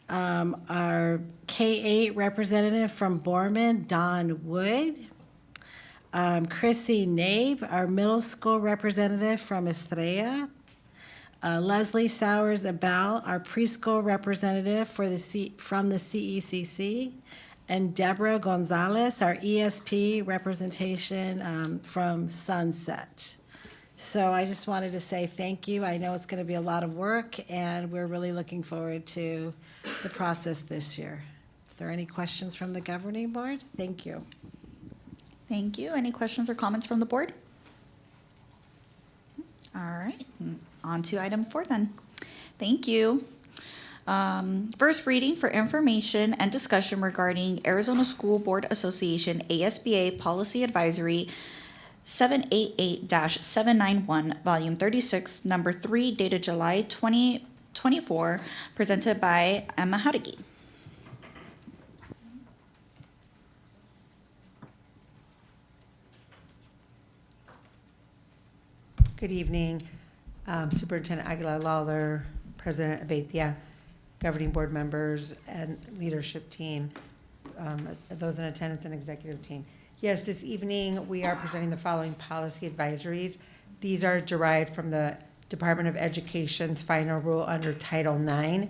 Our K-8 representative from Borman, Don Wood. Chrissy Nabe, our middle school representative from Estrella. Leslie Sowers Abal, our preschool representative from the CECC. And Deborah Gonzalez, our ESP representation from Sunset. So I just wanted to say thank you. I know it's going to be a lot of work, and we're really looking forward to the process this year. If there are any questions from the governing board, thank you. Thank you. Any questions or comments from the board? All right. On to item 4 then. Thank you. First reading for information and discussion regarding Arizona School Board Association ASBA Policy Advisory 788-791, Volume 36, Number 3, dated July 2024, presented by Emma Hadigi. Good evening, Superintendent Aguilar-Lawler, President Abetia, governing board members and leadership team, those in attendance and executive team. Yes, this evening we are presenting the following policy advisories. These are derived from the Department of Education's final rule under Title IX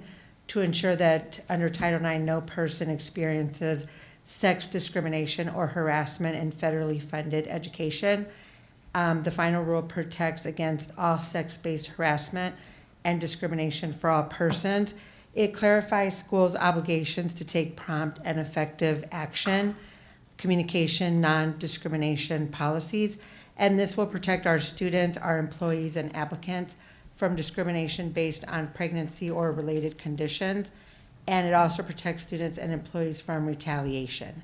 to ensure that under Title IX, no person experiences sex discrimination or harassment in federally funded education. The final rule protects against all sex-based harassment and discrimination for all persons. It clarifies schools' obligations to take prompt and effective action, communication, non-discrimination policies, and this will protect our students, our employees, and applicants from discrimination based on pregnancy or related conditions, and it also protects students and employees from retaliation.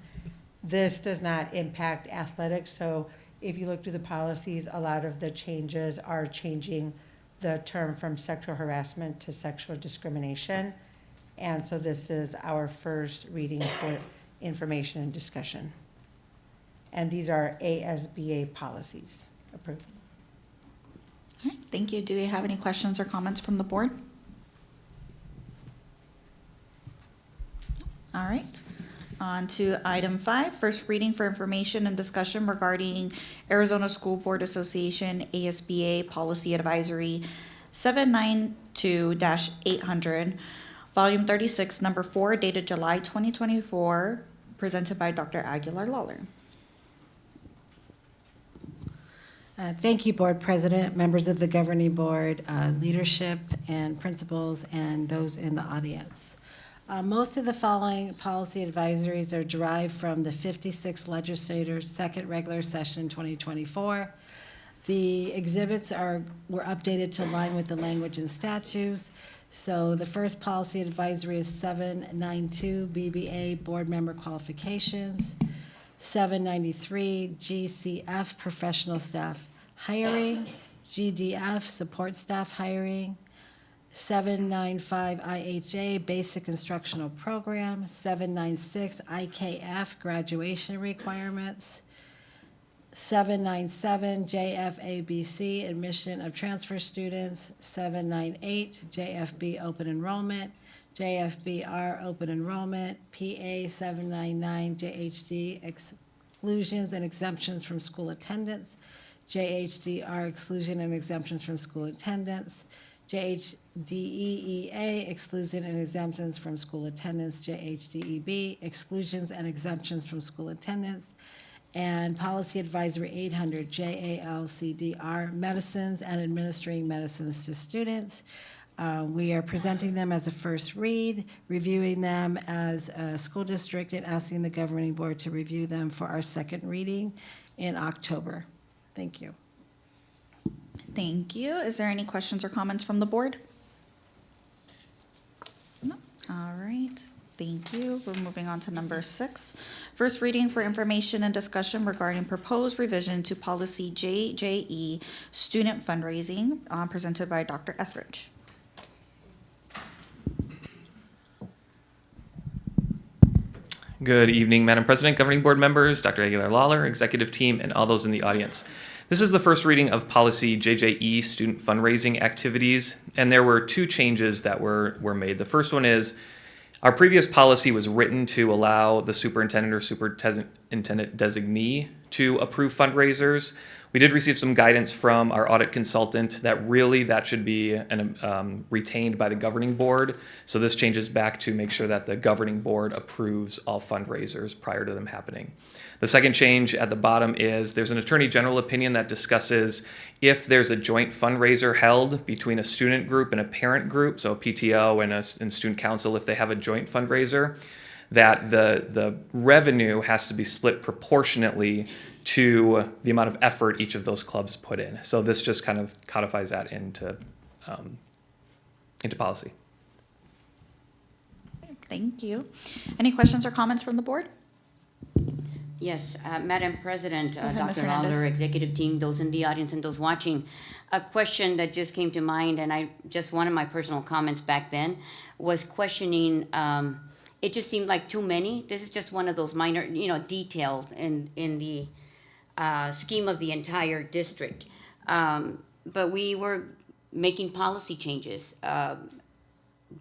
This does not impact athletics, so if you look through the policies, a lot of the changes are changing the term from sexual harassment to sexual discrimination. And so this is our first reading for information and discussion. And these are ASBA policies approved. All right, thank you. Do we have any questions or comments from the board? All right. On to item 5, first reading for information and discussion regarding Arizona School Board Association ASBA Policy Advisory 792-800, Volume 36, Number 4, dated July 2024, presented by Dr. Aguilar-Lawler. Thank you, Board President, members of the governing board, leadership and principals, and those in the audience. Most of the following policy advisories are derived from the 56th Legislature Second Regular Session 2024. The exhibits were updated to align with the language and statutes. So the first policy advisory is 792 BBA Board Member Qualifications, 793 GCF Professional Staff Hiring, GDF Support Staff Hiring, 795 IHA Basic Instructional Program, 796 IKF Graduation Requirements, 797 JFABC Admission of Transfer Students, 798 JFB Open Enrollment, JFBR Open Enrollment, PA 799 JHD Exclusions and Exemptions from School Attendance, JHDR Exclusion and Exemptions from School Attendance, JHDEEA, exclusion and exemptions from school attendance, JHDEB, exclusions and exemptions from school attendance, and Policy Advisory 800, JALCDR, medicines and administering medicines to students. We are presenting them as a first read, reviewing them as a school district, and asking the governing board to review them for our second reading in October. Thank you. Thank you. Is there any questions or comments from the board? No. All right. Thank you. We're moving on to number 6. First reading for information and discussion regarding proposed revision to policy JJE student fundraising, presented by Dr. Etheridge. Good evening, Madam President, governing board members, Dr. Aguilar-Lawler, executive team, and all those in the audience. This is the first reading of policy JJE student fundraising activities, and there were 2 changes that were made. The first one is our previous policy was written to allow the superintendent or superintendent designee to approve fundraisers. We did receive some guidance from our audit consultant that really that should be retained by the governing board. So this changes back to make sure that the governing board approves all fundraisers prior to them happening. The second change at the bottom is there's an attorney general opinion that discusses if there's a joint fundraiser held between a student group and a parent group, so a PTO and student council, if they have a joint fundraiser, that the revenue has to be split proportionately to the amount of effort each of those clubs put in. So this just kind of codifies that into policy. Thank you. Any questions or comments from the board? Yes, Madam President, ahead, Ms. Dr. Hernandez. Lawler, executive team, those in the audience and those watching. A question that just came to mind, and one of my personal comments back then was questioning, it just seemed like too many. This is just one of those minor, details in the scheme of the entire district. But we were making policy changes,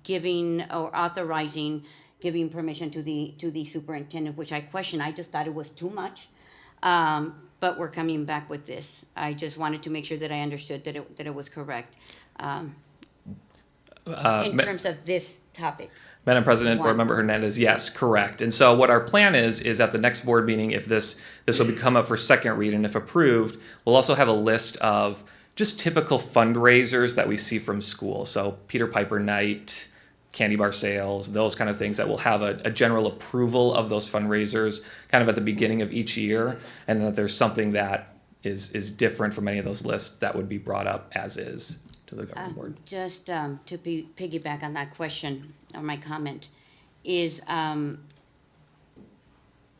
giving or authorizing, giving permission to the superintendent, which I question. I just thought it was too much. But we're coming back with this. I just wanted to make sure that I understood that it was correct in terms of this topic. Madam President, Board One. Member Hernandez, yes, correct. And so what our plan is at the next board meeting, if this will come up for second read, and if approved, we'll also have a list of just typical fundraisers that we see from school. So Peter Piper Night, candy bar sales, those kind of things that will have a general approval of those fundraisers kind of at the beginning of each year. And then if there's something that is different from any of those lists, that would be brought up as is to the governing board. Just to piggyback on that question or my comment is,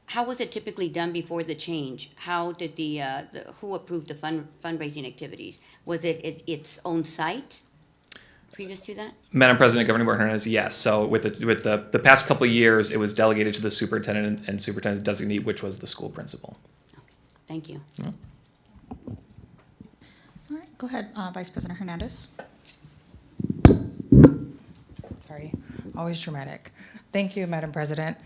how was it typically done before the change? How did who approved the fundraising activities? Was it its own site previous to that? Madam President, Governing Board Hernandez, yes. So with the past couple of years, it was delegated to the superintendent and superintendent designee, which was the school principal. Thank you. Yeah. All right, go ahead, Vice President Hernandez. Sorry, always dramatic. Thank you, Madam President.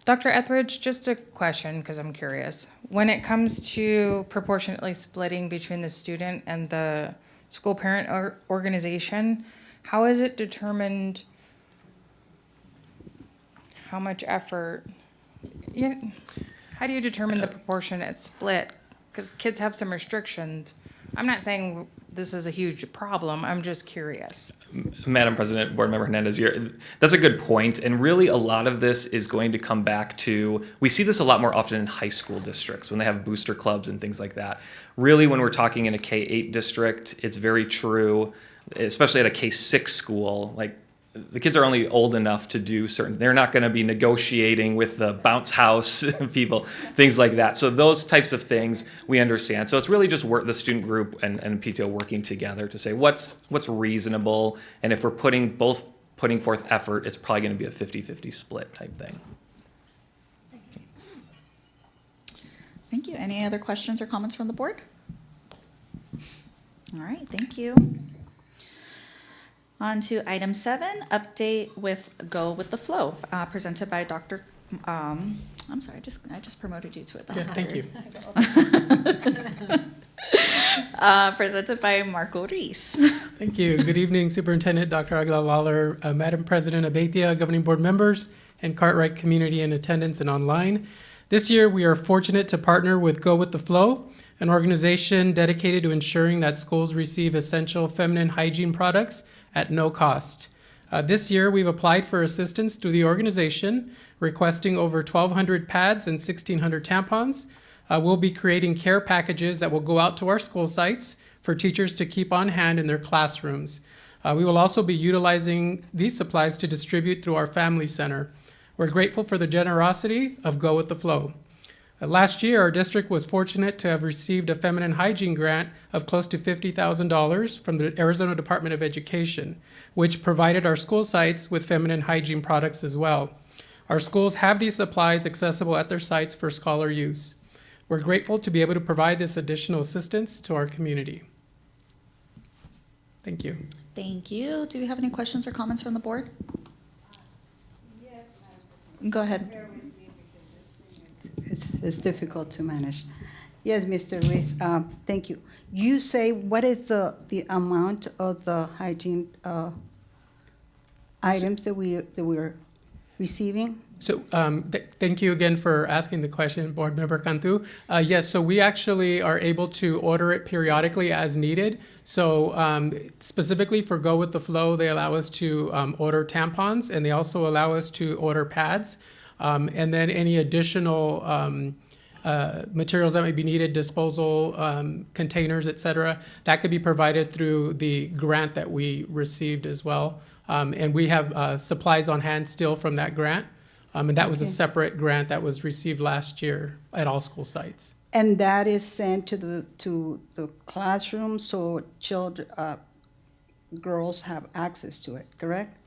Dr. Etheridge, just a question because I'm curious. When it comes to proportionately splitting between the student and the school parent organization, how is it determined how much effort? How do you determine the proportionate split? Because kids have some restrictions. I'm not saying this is a huge problem. I'm just curious. Madam President, Board Member Hernandez, that's a good point. And really a lot of this is going to come back to, we see this a lot more often in high school districts when they have booster clubs and things like that. Really, when we're talking in a K-8 district, it's very true, especially at a K-6 school, like the kids are only old enough to do certain, they're not going to be negotiating with the bounce house people, things like that. So those types of things we understand. So it's really just the student group and PTO working together to say what's reasonable. And if we're putting forth effort, it's probably going to be a 50-50 split type thing. Thank you. Any other questions or comments from the board? All right, thank you. On to item 7, update with Go with the Flow, presented by Dr. I'm sorry, I just promoted you to it. Yeah, thank you. Presented by Marco Reese. Thank you. Good evening, Superintendent Dr. Aguilar Lawler, Madam President Abetia, Governing Board members, and Cartwright community in attendance and online. This year, we are fortunate to partner with Go with the Flow, an organization dedicated to ensuring that schools receive essential feminine hygiene products at no cost. This year, we've applied for assistance through the organization, requesting over 1,200 pads and 1,600 tampons. We'll be creating care packages that will go out to our school sites for teachers to keep on hand in their classrooms. We will also be utilizing these supplies to distribute through our family center. We're grateful for the generosity of Go with the Flow. Last year, our district was fortunate to have received a feminine hygiene grant of close to $50,000 from the Arizona Department of Education, which provided our school sites with feminine hygiene products as well. Our schools have these supplies accessible at their sites for scholar use. We're grateful to be able to provide this additional assistance to our community. Thank you. Thank you. Do we have any questions or comments from the board? Yes, Madam. Go ahead. It's difficult to manage. Yes, Mr. Reese, thank you. You say, what is the amount of the hygiene items that we're receiving? So thank you again for asking the question, Board Member Cantu. Yes, so we actually are able to order it periodically as needed. So specifically for Go with the Flow, they allow us to order tampons, and they also allow us to order pads. And then any additional materials that may be needed, disposal containers, et cetera, that could be provided through the grant that we received as well. And we have supplies on hand still from that grant. And that was a separate grant that was received last year at all school sites. And that is sent to the classroom, so children, girls have access to it, correct?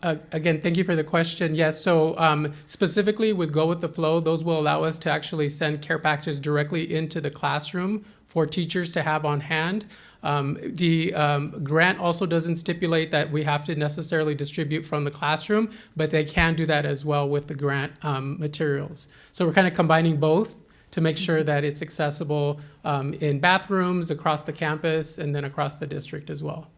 Again, thank you for the question. Yes, so specifically with Go With The Flow, those will allow us to actually send care packages directly into the classroom for teachers to have on hand. The grant also doesn't stipulate that we have to necessarily distribute from the classroom, but they can do that as well with the grant materials. So we're kind of combining both to make sure that it's accessible in bathrooms, across the campus, and then across the district as well.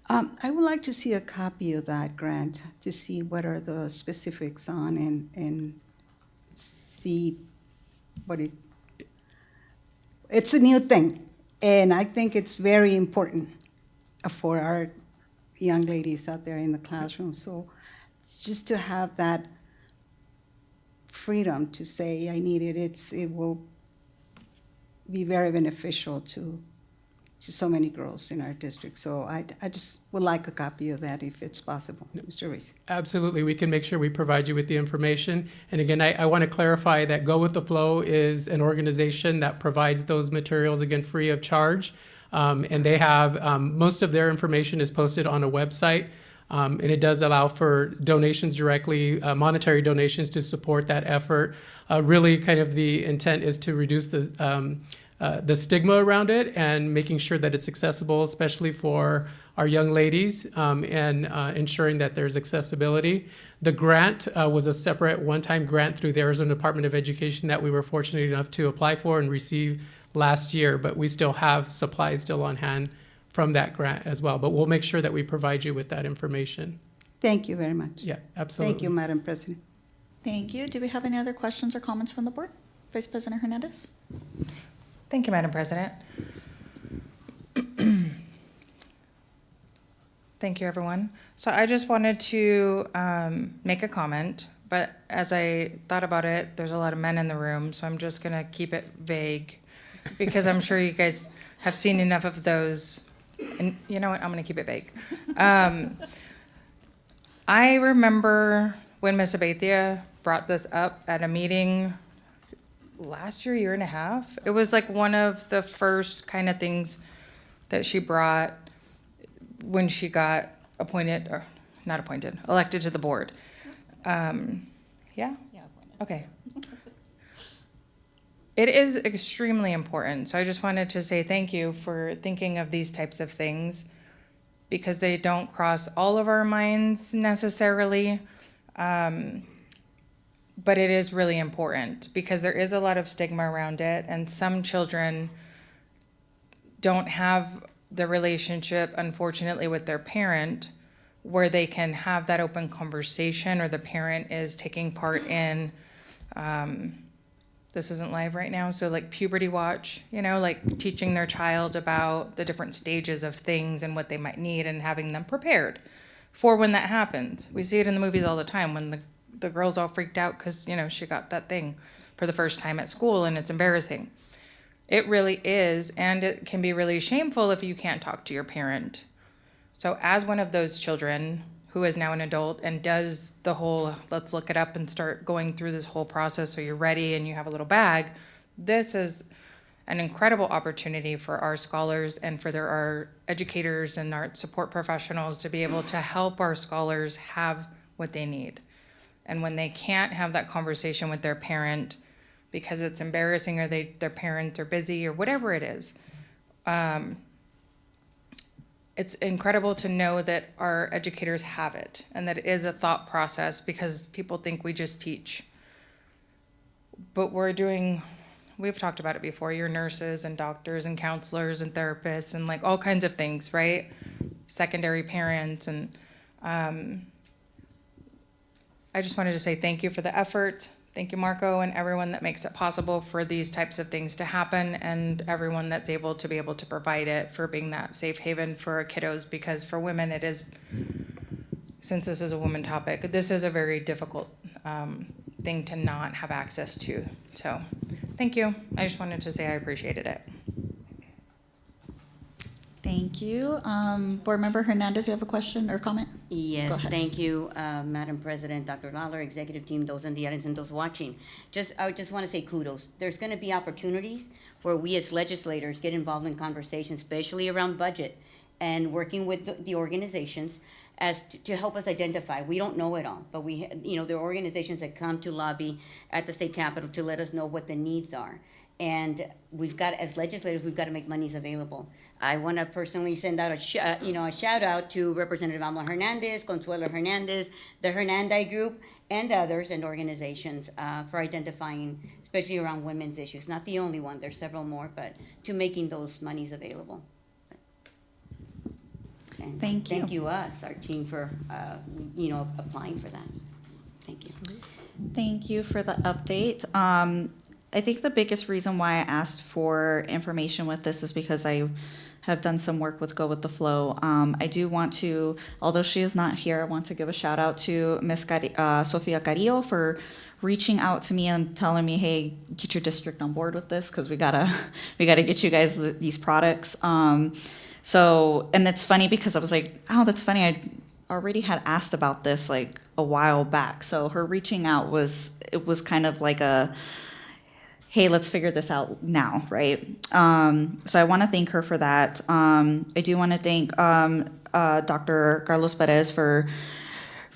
I would like to see a copy of that grant to see what are the specifics on and see what it's a new thing. And I think it's very important for our young ladies out there in the classroom. So just to have that freedom to say, I need it, it will be very beneficial to so many girls in our district. So I just would like a copy of that if it's possible, Mr. Reese. Absolutely, we can make sure we provide you with the information. And again, I want to clarify that Go With The Flow is an organization that provides those materials, again, free of charge. And they have, most of their information is posted on a website. And it does allow for donations directly, monetary donations to support that effort. Really kind of the intent is to reduce the stigma around it and making sure that it's accessible, especially for our young ladies, and ensuring that there's accessibility. The grant was a separate one-time grant through the Arizona Department of Education that we were fortunate enough to apply for and receive last year, but we still have supplies still on hand from that grant as well. But we'll make sure that we provide you with that information. Thank you very much. Yeah, absolutely. Thank you, Madam President. Thank you. Do we have any other questions or comments from the board? Vice President Hernandez? Thank you, Madam President. Thank you, everyone. So I just wanted to make a comment, but as I thought about it, there's a lot of men in the room, so I'm just gonna keep it vague because I'm sure you guys have seen enough of those. And you know what, I'm gonna keep it vague. I remember when Ms. Abathia brought this up at a meeting last year and a half. It was like one of the first kind of things that she brought when she got appointed, or not appointed, elected to the board. Yeah? Yeah, appointed. Okay. It is extremely important. So I just wanted to say thank you for thinking of these types of things because they don't cross all of our minds necessarily. But it is really important because there is a lot of stigma around it, and some children don't have the relationship, unfortunately, with their parent where they can have that open conversation, or the parent is taking part in, this isn't live right now, so like puberty watch, you know, like teaching their child about the different stages of things and what they might need and having them prepared for when that happens. We see it in the movies all the time when the girl's all freaked out because, you know, she got that thing for the first time at school and it's embarrassing. It really is, and it can be really shameful if you can't talk to your parent. So as one of those children who is now an adult and does the whole, let's look it up and start going through this whole process so you're ready and you have a little bag, this is an incredible opportunity for our scholars and for our educators and our support professionals to be able to help our scholars have what they need. And when they can't have that conversation with their parent because it's embarrassing or their parents are busy or whatever it is, it's incredible to know that our educators have it and that it is a thought process because people think we just teach. But we've talked about it before, you're nurses and doctors and counselors and therapists and like all kinds of things, right? Secondary parents and I just wanted to say thank you for the effort. Thank you, Marco, and everyone that makes it possible for these types of things to happen and everyone that's able to provide it for being that safe haven for our kiddos, because for women it is, since this is a woman topic, this is a very difficult thing to not have access to. So thank you. I just wanted to say I appreciated it. Thank you. Board Member Hernandez, you have a question or comment? Go Yes, ahead. thank you, Madam President, Dr. Lawler, executive team, those in the audience and those watching. I just want to say kudos. There's going to be opportunities where we as legislators get involved in conversations, especially around budget and working with the organizations to help us identify. We don't know it all, but there are organizations that come to lobby at the state capitol to let us know what the needs are. And as legislators, we've got to make monies available. I want to personally send out a shout out to Representative Amla Hernandez, Consuelo Hernandez, the Hernandi Group, and others and organizations for identifying, especially around women's issues. Not the only one, there's several more, but to making those monies available. And Thank you. Thank you, our team, for applying for that. Thank you. Thank you for the update. I think the biggest reason why I asked for information with this is because I have done some work with Go With The Flow. I do want to, although she is not here, I want to give a shout out to Ms. Sofia Carrillo for reaching out to me and telling me, hey, get your district on board with this because we gotta get you guys these products. So, and it's funny because I was like, oh, that's funny. I already had asked about this like a while back. So her reaching out was kind of like a, hey, let's figure this out now, right? So I want to thank her for that. I do want to thank Dr. Carlos Perez for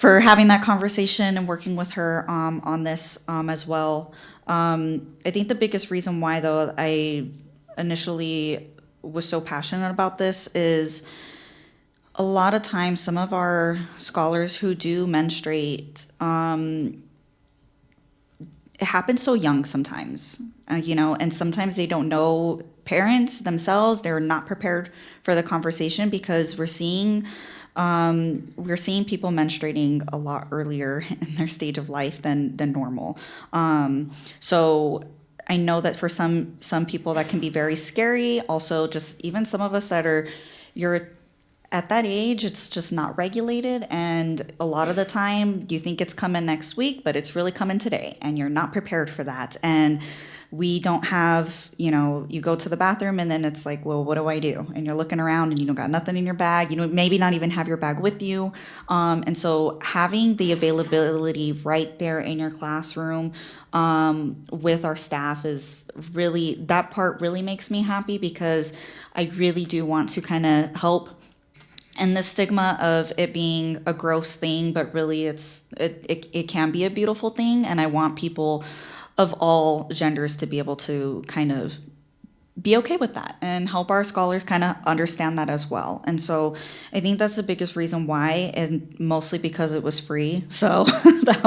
having that conversation and working with her on this as well. I think the biggest reason why, though, I initially was so passionate about this is a lot of times some of our scholars who do menstruate, it happens so young sometimes, and sometimes they don't know, parents themselves, they're not prepared for the conversation because we're seeing people menstruating a lot earlier in their stage of life than normal. So I know that for some people that can be very scary. Also, just even some of us you're at that age, it's just not regulated. And a lot of the time you think it's coming next week, but it's really coming today and you're not prepared for that. And we don't have, you go to the bathroom and then it's like, well, what do I do? And you're looking around and you don't got nothing in your bag, maybe not even have your bag with you. And so having the availability right there in your classroom with our staff is really, that part really makes me happy because I really do want to kind of help. And the stigma of it being a gross thing, but really it can be a beautiful thing. And I want people of all genders to be able to kind of be okay with that and help our scholars kind of understand that as well. And so I think that's the biggest reason why, and mostly because it was free. So that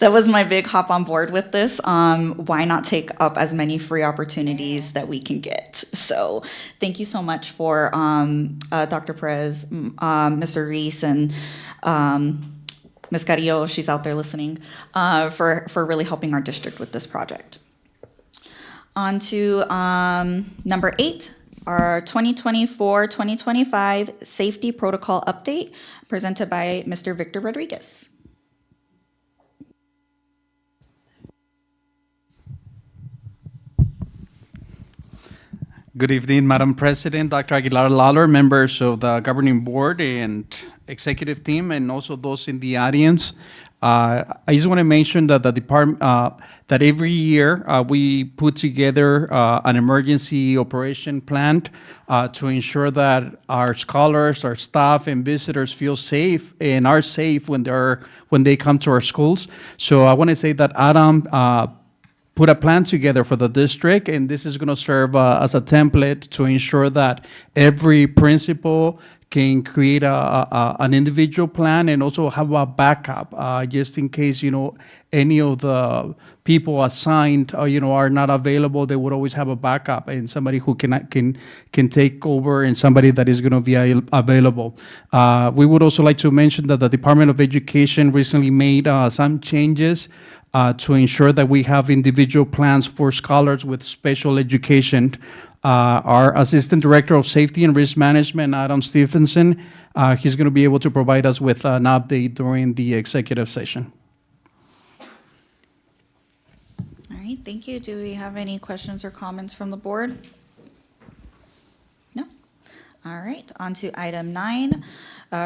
was my big hop on board with this. Why not take up as many free opportunities that we can get? So thank you so much for Dr. Perez, Mr. Reese, and Ms. Carrillo, she's out there listening, for really helping our district with this project. On to number 8, our 2024-2025 Safety Protocol Update, presented by Mr. Victor Rodriguez. Good evening, Madam President, Dr. Aguilar Lawler, members of the governing board and executive team, and also those in the audience. I just want to mention that the department, that every year we put together an emergency operation plan to ensure that our scholars, our staff, and visitors feel safe and are safe when they come to our schools. So I want to say that Adam put a plan together for the district, and this is going to serve as a template to ensure that every principal can create an individual plan and also have a backup just in case any of the people assigned are not available. They would always have a backup and somebody who can take over and somebody that is going to be available. We would also like to mention that the Department of Education recently made some changes to ensure that we have individual plans for scholars with special education. Our Assistant Director of Safety and Risk Management, Adam Stephenson, he's going to be able to provide us with an update during the executive session. All right, thank you. Do we have any questions or comments from the board? No? All right, on to item 9,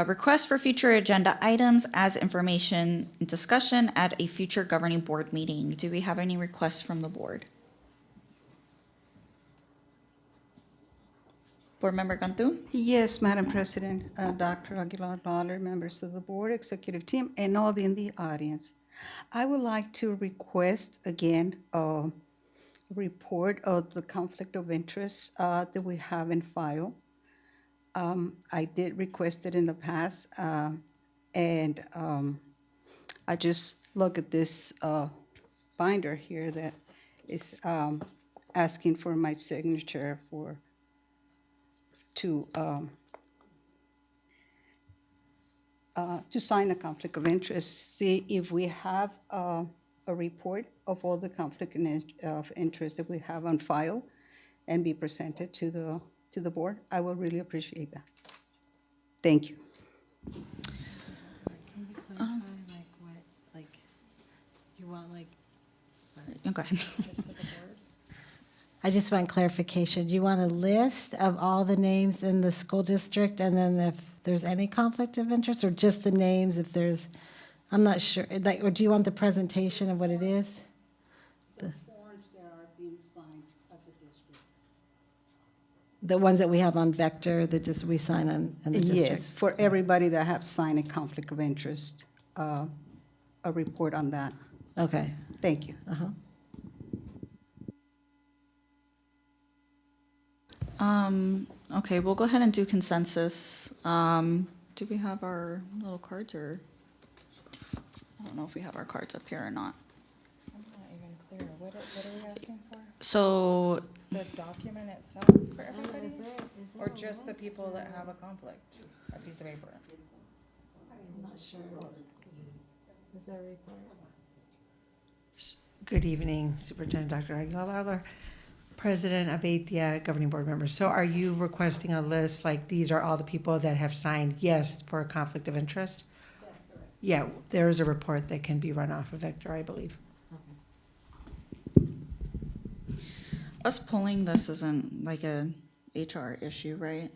request for future agenda items as information and discussion at a future governing board meeting. Do we have any requests from the board? Board Member Cantu? Yes, Madam President, Dr. Aguilar Lawler, members of the board, executive team, and all in the audience. I would like to request again a report of the conflict of interest that we have in file. I did request it in the past, and I just look at this binder here that is asking for my signature to sign a conflict of interest, see if we have a report of all the conflict of interest that we have on file and be presented to the board. I will really appreciate that. Thank you. You want like, sorry. No, go ahead. I just want clarification. Do you want a list of all the names in the school district, and then if there's any conflict of interest, or just the names if there's, I'm not sure, like, or do you want the presentation of what it is? The forms that are being signed at the district. The ones that we have on Vector that just we sign on in the district? Yes, for everybody that have signed a conflict of interest, a report on that. Okay. Thank you. Uh-huh. Okay, we'll go ahead and do consensus. Do we have our little cards, or? I don't know if we have our cards up here or not. I'm not even clear. What are we asking for? So, The document itself for everybody? Or just the people that have a conflict? A piece of paper? I'm not sure. Is there a report? Good evening, Superintendent Dr. Aguilar Lawler, President Abeitia, governing board members. So are you requesting a list, like these are all the people that have signed yes for a conflict of interest? That's correct. Yeah, there is a report that can be run off of Vector, I believe. us pulling this isn't like a HR issue, right?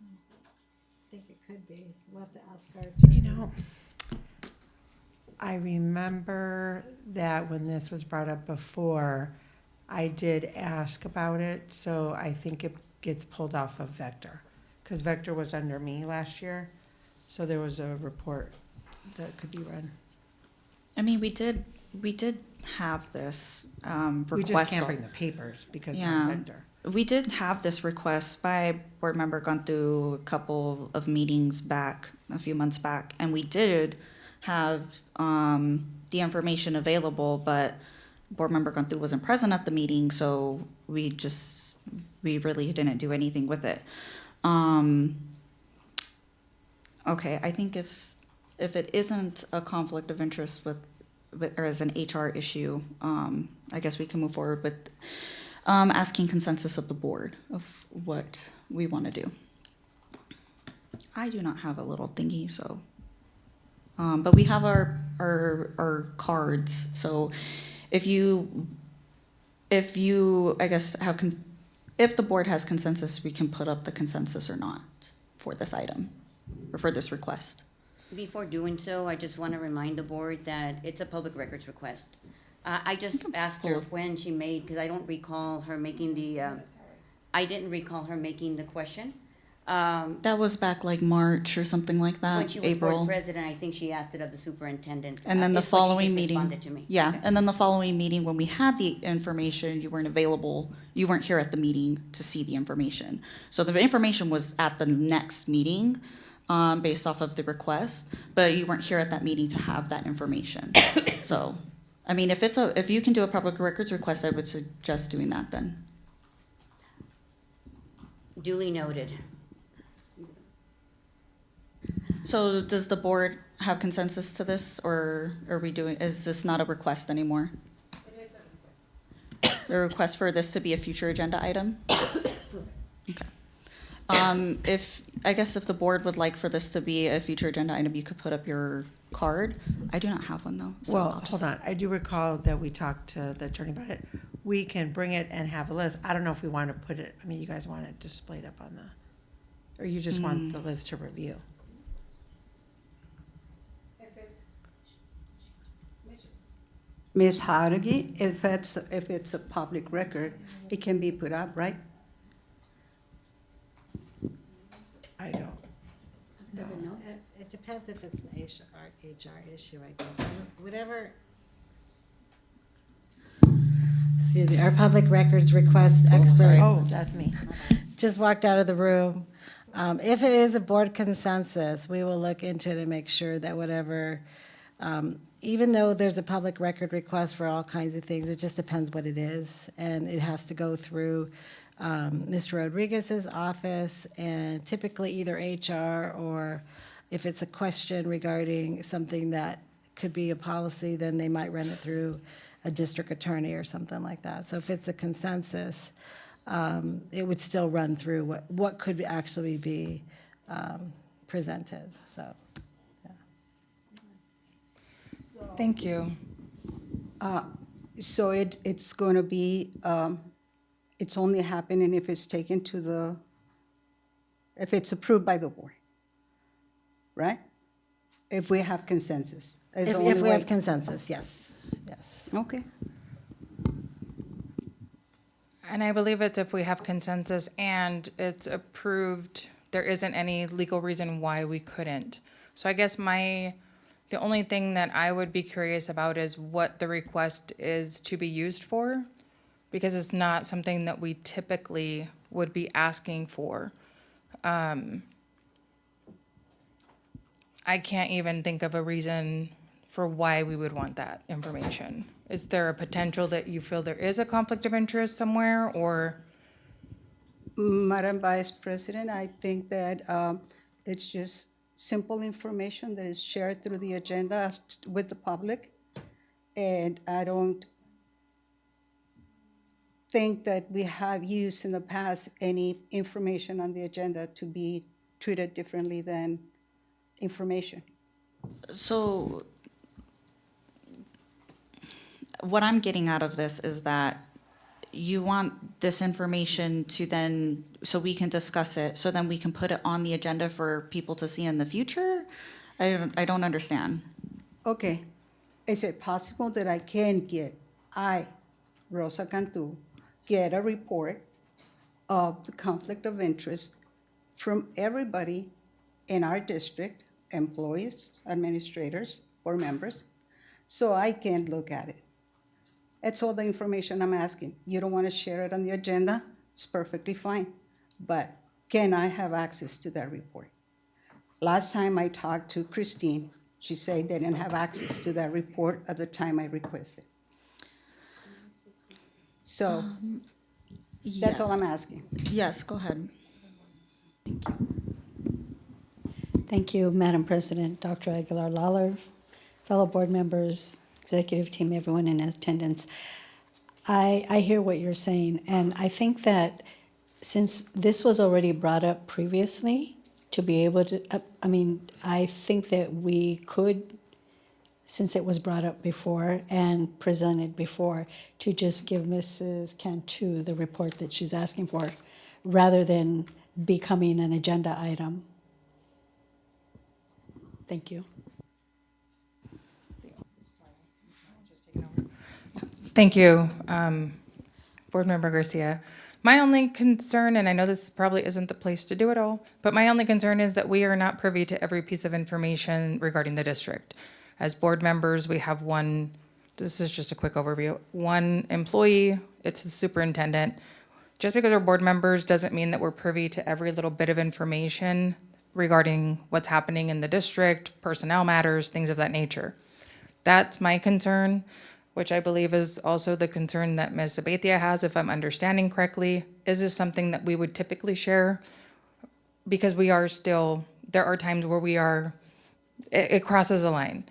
I think it could be. We'll have to ask our You know, I remember that when this was brought up before, I did ask about it, so I think it gets pulled off of Vector. Because Vector was under me last year, so there was a report that could be run. I mean, we did have this request. We just can't bring the papers because we're on Vector. We did have this request by board member Gantu a couple of meetings back, a few months back, and we did have the information available, but board member Gantu wasn't present at the meeting, so we really didn't do anything with it. Okay, I think if it isn't a conflict of interest with or as an HR issue, I guess we can move forward with asking consensus of the board of what we want to do. I do not have a little thingy, so, but we have our cards. So if you, I guess, if the board has consensus, we can put up the consensus or not for this item or for this request. Before doing so, I just want to remind the board that it's a public records request. I just asked her when she made, because I don't recall her making I didn't recall her making the question. That was back like March or something like that, When she was April. board president, I think she asked it of the superintendent. And then the is what she following just meeting, responded to me. yeah, Okay. and then the following meeting, when we had the information, you weren't available, you weren't here at the meeting to see the information. So the information was at the next meeting, based off of the request, but you weren't here at that meeting to have that information. So, I mean, if you can do a public records request, I would suggest doing that then. Duly noted. So does the board have consensus to this, or is this not a request anymore? It is a request. A request for this to be a future agenda item? Okay. If the board would like for this to be a future agenda item, you could put up your card. I do not have one though. So Well, I'll hold just- on. I do recall that we talked to the attorney about it. we can bring it and have a list. I don't know if we want to put it, I mean, you guys want it displayed up on the, or you just want the list to review? Ms. Haragi, if it's a public record, it can be put up, right? I don't. It depends if it's an HR issue, I guess. Whatever. Excuse me, our public records request expert. Oh, that's me. Just walked out of the room. If it is a board consensus, we will look into it and make sure that whatever, even though there's a public record request for all kinds of things, it just depends what it is. And it has to go through Mr. Rodriguez's office, and typically either HR, or if it's a question regarding something that could be a policy, then they might run it through a district attorney or something like that. So if it's a consensus, it would still run through what could actually be presented, so. Thank you. So it's going to be, it's only happening if it's taken to the, if it's approved by the board, right? If we have consensus. Is the only If we way. have consensus, yes, yes. Okay. And I believe it's if we have consensus and it's approved, there isn't any legal reason why we couldn't. So I guess the only thing that I would be curious about is what the request is to be used for, because it's not something that we typically would be asking for. I can't even think of a reason for why we would want that information. Is there a potential that you feel there is a conflict of interest somewhere, or? Madam Vice President, I think that it's just simple information that is shared through the agenda with the public. And I don't think that we have used in the past any information on the agenda to be treated differently than information. So what I'm getting out of this is that you want this information to then, so we can discuss it, so then we can put it on the agenda for people to see in the future? I don't understand. Okay, is it possible that I can Rosa Cantu, get a report of the conflict of interest from everybody in our district, employees, administrators, board members, so I can look at it? That's all the information I'm asking. You don't want to share it on the agenda? It's perfectly fine. But can I have access to that report? Last time I talked to Christine, she said they didn't have access to that report at the time I requested. So that's all I'm asking. Yes, go ahead. Thank you, Madam President, Dr. Aguilar Lawler, fellow board members, executive team, everyone in attendance. I hear what you're saying, and I think that since this was already brought up previously, to be able to, I think that we could, since it was brought up before and presented before, to just give Mrs. Cantu the report that she's asking for, rather than becoming an agenda item. Thank you. Thank you, Board Member Garcia. My only concern, and I know this probably isn't the place to do it all, but my only concern is that we are not privy to every piece of information regarding the district. As board members, we have one, this is just a quick overview, one employee, it's the superintendent. Just because we're board members doesn't mean that we're privy to every little bit of information regarding what's happening in the district, personnel matters, things of that nature. That's my concern, which I believe is also the concern that Ms. Abetia has, if I'm understanding correctly. Is this something that we would typically share? Because we are still, there are times where we are, it crosses a line.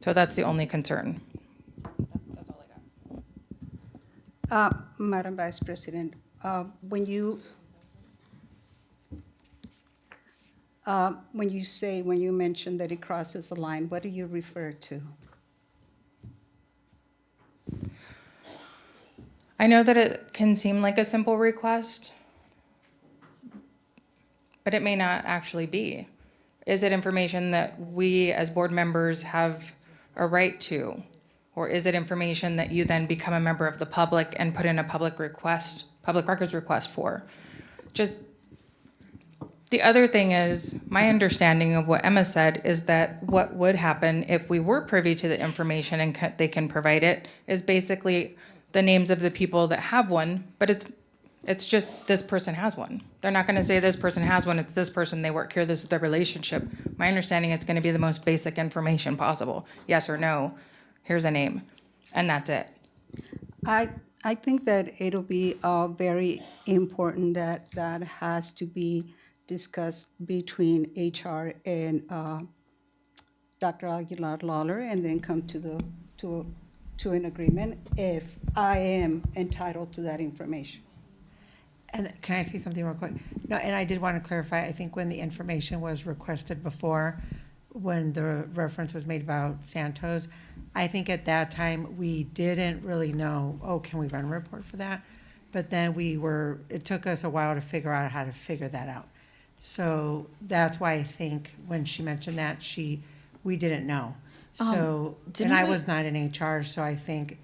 So that's the only concern. That's all I got. Madam Vice President, when you mention that it crosses the line, what do you refer to? I know that it can seem like a simple request, but it may not actually be. Is it information that we as board members have a right to? Or is it information that you then become a member of the public and put in a public records request for? Just the other thing is, my understanding of what Emma said is that what would happen if we were privy to the information and they can provide it is basically the names of the people that have one, but it's just this person has one. They're not going to say this person has one, it's this person, they work here, this is their relationship. My understanding, it's going to be the most basic information possible. Yes or no, here's a name, and that's it. I think that it'll be very important that that has to be discussed between HR and Dr. Aguilar Lawler, and then come to an agreement if I am entitled to that information. And can I ask you something real quick? No, and I did want to clarify, I think when the information was requested before, when the reference was made about Santos, I think at that time, we didn't really know, oh, can we run a report for that? But then it took us a while to figure out how to figure that out. So that's why I think when she mentioned that, we didn't know. So, and I was not in HR, so I think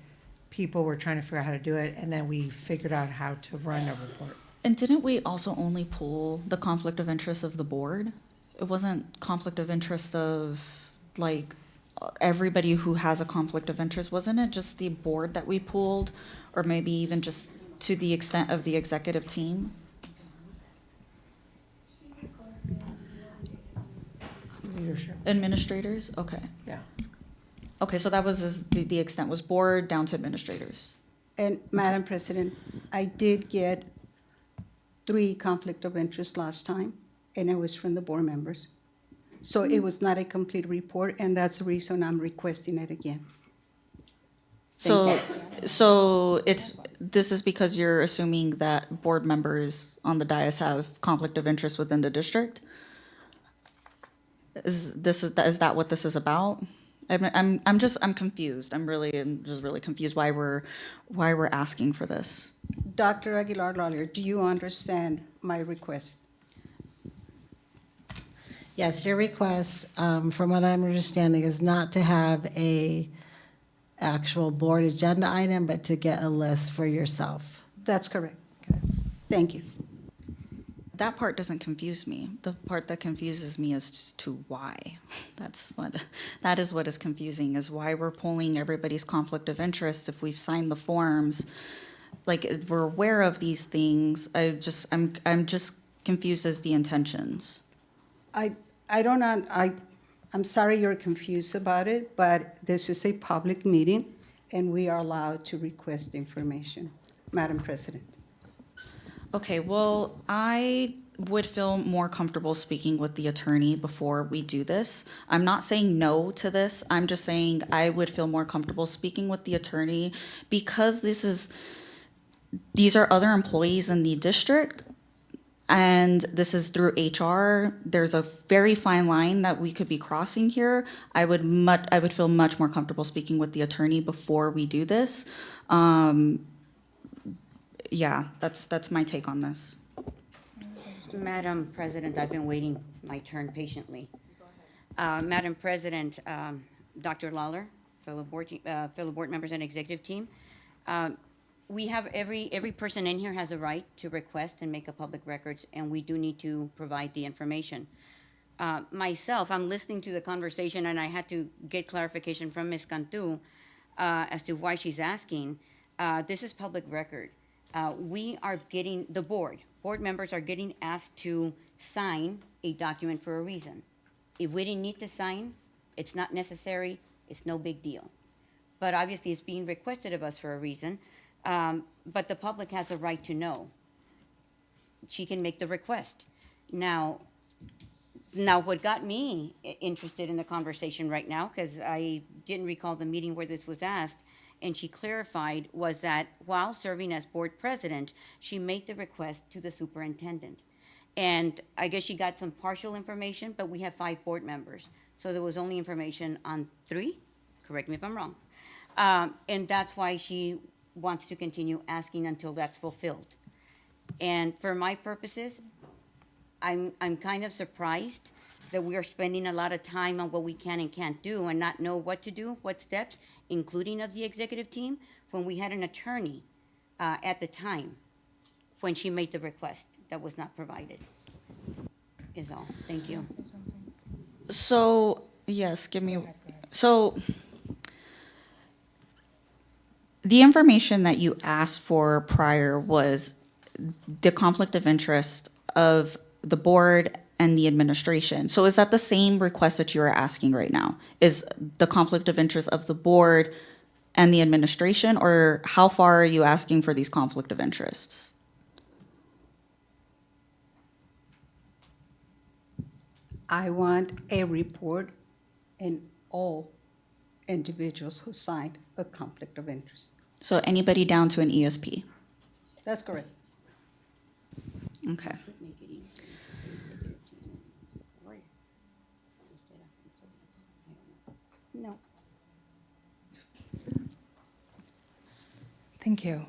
people were trying to figure out how to do it, and then we figured out how to run a report. And didn't we also only pull the conflict of interest of the board? It wasn't conflict of interest of like everybody who has a conflict of interest. Wasn't it just the board that we pulled, or maybe even just to the extent of the executive team? Leadership. Administrators? Okay. Yeah. Okay, so that was the extent was board down to administrators. And Madam President, I did get 3 conflict of interest last time, and it was from the board members. So it was not a complete report, and that's the reason I'm requesting it again. So this is because you're assuming that board members on the dais have conflict of interest within the district? Is that what this is about? I'm confused. I'm just really confused why we're asking for this. Dr. Aguilar Lawler, do you understand my request? Yes, your request, from what I'm understanding, is not to have a actual board agenda item, but to get a list for yourself. That's correct. Thank you. That part doesn't confuse me. The part that confuses me is to why. That is what is confusing, is why we're pulling everybody's conflict of interest if we've signed the forms. Like, we're aware of these things. I'm just confused as the intentions. I'm sorry you're confused about it, but this is a public meeting, and we are allowed to request information, Madam President. Okay, well, I would feel more comfortable speaking with the attorney before we do this. I'm not saying no to this. I'm just saying I would feel more comfortable speaking with the attorney because these are other employees in the district, and this is through HR. There's a very fine line that we could be crossing here. I would feel much more comfortable speaking with the attorney before we do this. Yeah, that's my take on this. Madam President, I've been waiting my turn patiently. Madam President, Dr. Lawler, fellow board members and executive team, we have every person in here has a right to request and make a public records, and we do need to provide the information. Myself, I'm listening to the conversation, and I had to get clarification from Ms. Cantu as to why she's asking. This is public record. We are getting, board members are getting asked to sign a document for a reason. If we didn't need to sign, it's not necessary, it's no big deal. But obviously it's being requested of us for a reason, but the public has a right to know. She can make the request. Now what got me interested in the conversation right now, because I didn't recall the meeting where this was asked, and she clarified, was that while serving as board president, she made the request to the superintendent. And I guess she got some partial information, but we have 5 board members. So there was only information on 3, correct me if I'm wrong. And that's why she wants to continue asking until that's fulfilled. And for my purposes, I'm kind of surprised that we are spending a lot of time on what we can and can't do and not know what to do, what steps, including of the executive team, when we had an attorney at the time when she made the request that was not provided. Is all. Thank you. So, yes, so the information that you asked for prior was the conflict of interest of the board and the administration. So is that the same request that you are asking right now? Is the conflict of interest of the board and the administration, or how far are you asking for these conflict of interests? I want a report in all individuals who signed a conflict of interest. So anybody down to an ESP? That's correct. Okay. No. Thank you.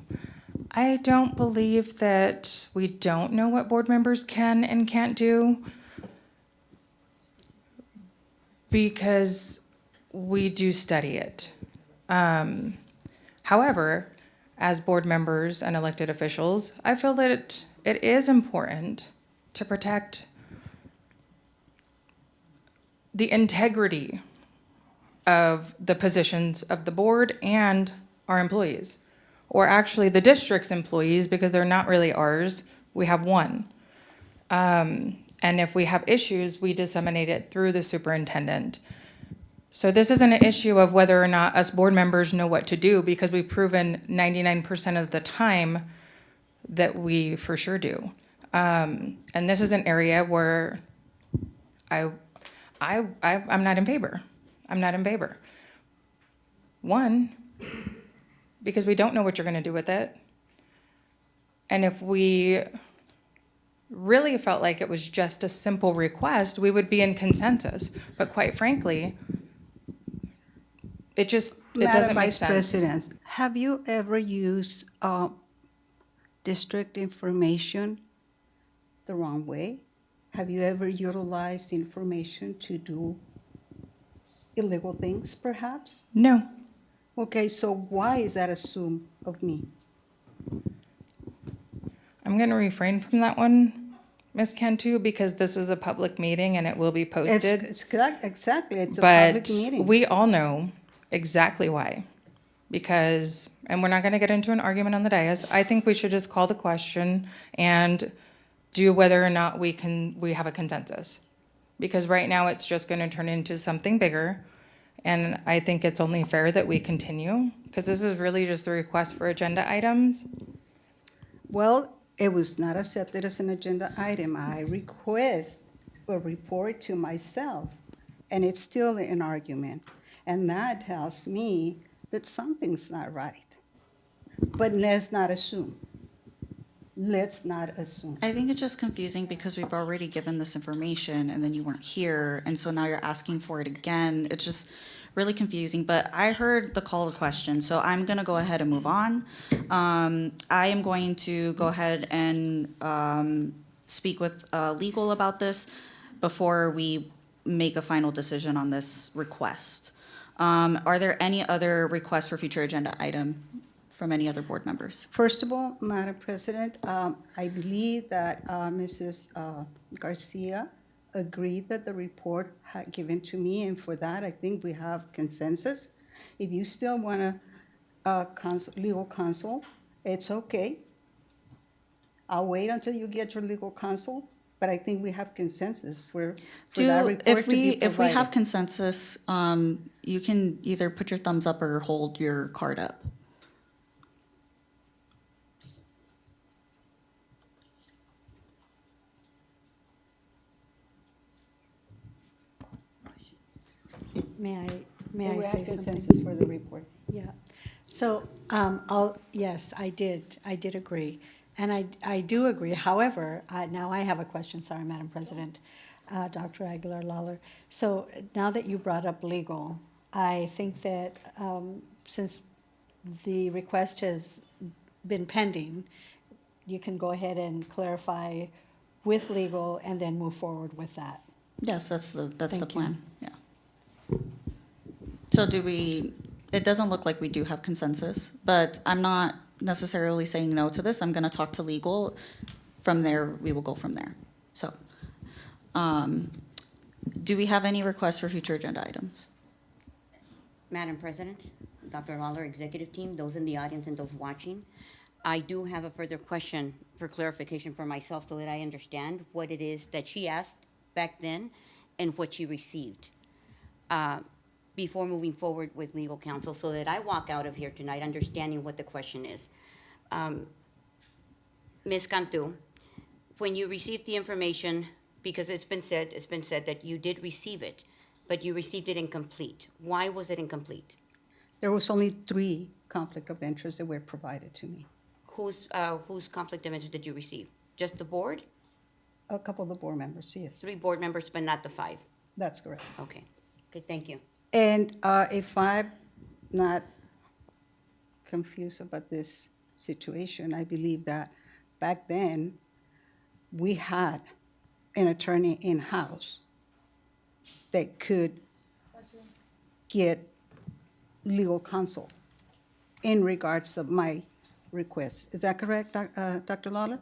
I don't believe that we don't know what board members can and can't do, because we do study it. However, as board members and elected officials, I feel that it is important to protect the integrity of the positions of the board and our employees, or actually the district's employees, because they're not really ours. We have one. And if we have issues, we disseminate it through the superintendent. So this isn't an issue of whether or not us board members know what to do, because we've proven 99% of the time that we for sure do. And this is an area where I'm not in favor. I'm not in favor. One, because we don't know what you're going to do with it. And if we really felt like it was just a simple request, we would be in consensus. But quite frankly, it doesn't make Madam Vice sense. President, have you ever used district information the wrong way? Have you ever utilized information to do illegal things, perhaps? No. Okay, so why is that assumed of me? I'm going to refrain from that one, Ms. Cantu, because this is a public meeting and it will be posted. Exactly, it's a public But meeting. we all know exactly why. Because, and we're not going to get into an argument on the dais, I think we should just call the question and do whether or not we have a consensus. Because right now it's just going to turn into something bigger. And I think it's only fair that we continue, because this is really just a request for agenda items. Well, it was not accepted as an agenda item. I request a report to myself, and it's still an argument. And that tells me that something's not right. But let's not assume. Let's not assume. I think it's just confusing because we've already given this information and then you weren't here, and so now you're asking for it again. It's just really confusing, but I heard the call to question, so I'm gonna go ahead and move on. I am going to go ahead and speak with legal about this before we make a final decision on this request. Are there any other requests for future agenda item from any other board members? First of all, Madam President, I believe that Mrs. Garcia agreed that the report had given to me, and for that, I think we have consensus. If you still want to legal counsel, it's okay. I'll wait until you get your legal counsel, but I think we have consensus for that report to be provided. If we have consensus, you can either put your thumbs up or hold your card up. May I We say have something? consensus for the report. Yeah. So, yes, I did agree. And I do agree. However, now I have a question. Sorry, Madam President, Dr. Aguilar-Lawler. So now that you brought up legal, I think that since the request has been pending, you can go ahead and clarify with legal and then move forward with that. Yes, that's the Thank you. plan, yeah. So it doesn't look like we do have consensus, but I'm not necessarily saying no to this. I'm gonna talk to legal. From there, we will go from there. So, do we have any requests for future agenda items? Madam President, Dr. Lawler, executive team, those in the audience and those watching, I do have a further question for clarification for myself so that I understand what it is that she asked back then and what she received before moving forward with legal counsel, so that I walk out of here tonight understanding what the question is. Ms. Cantu, when you received the information, because it's been said that you did receive it, but you received it incomplete. Why was it incomplete? There was only 3 conflict of interest that were provided to me. Whose conflict of interest did you receive? Just the board? A couple of the board members, yes. 3 board members, but not the 5? That's correct. Okay. Okay, thank you. And if I'm not confused about this situation, I believe that back then, we had an attorney in-house that could get legal counsel in regards to my request. Is that correct, Dr. Lawler?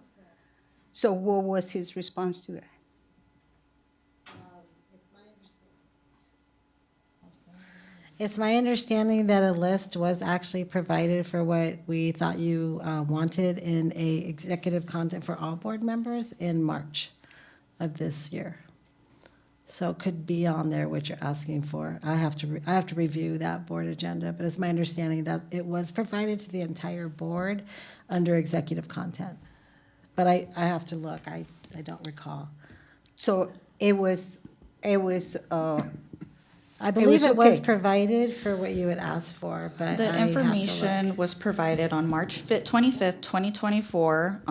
So what was his response to it? It's my understanding that a list was actually provided for what we thought you wanted in a executive content for all board members in March of this year. So it could be on there what you're asking for. I have to review that board agenda, but it's my understanding that it was provided to the entire board under executive content. But I have to look. I don't recall. So it was I believe it was okay. provided for what you had asked for, but The I have to information look. was provided on March 25th, 2024,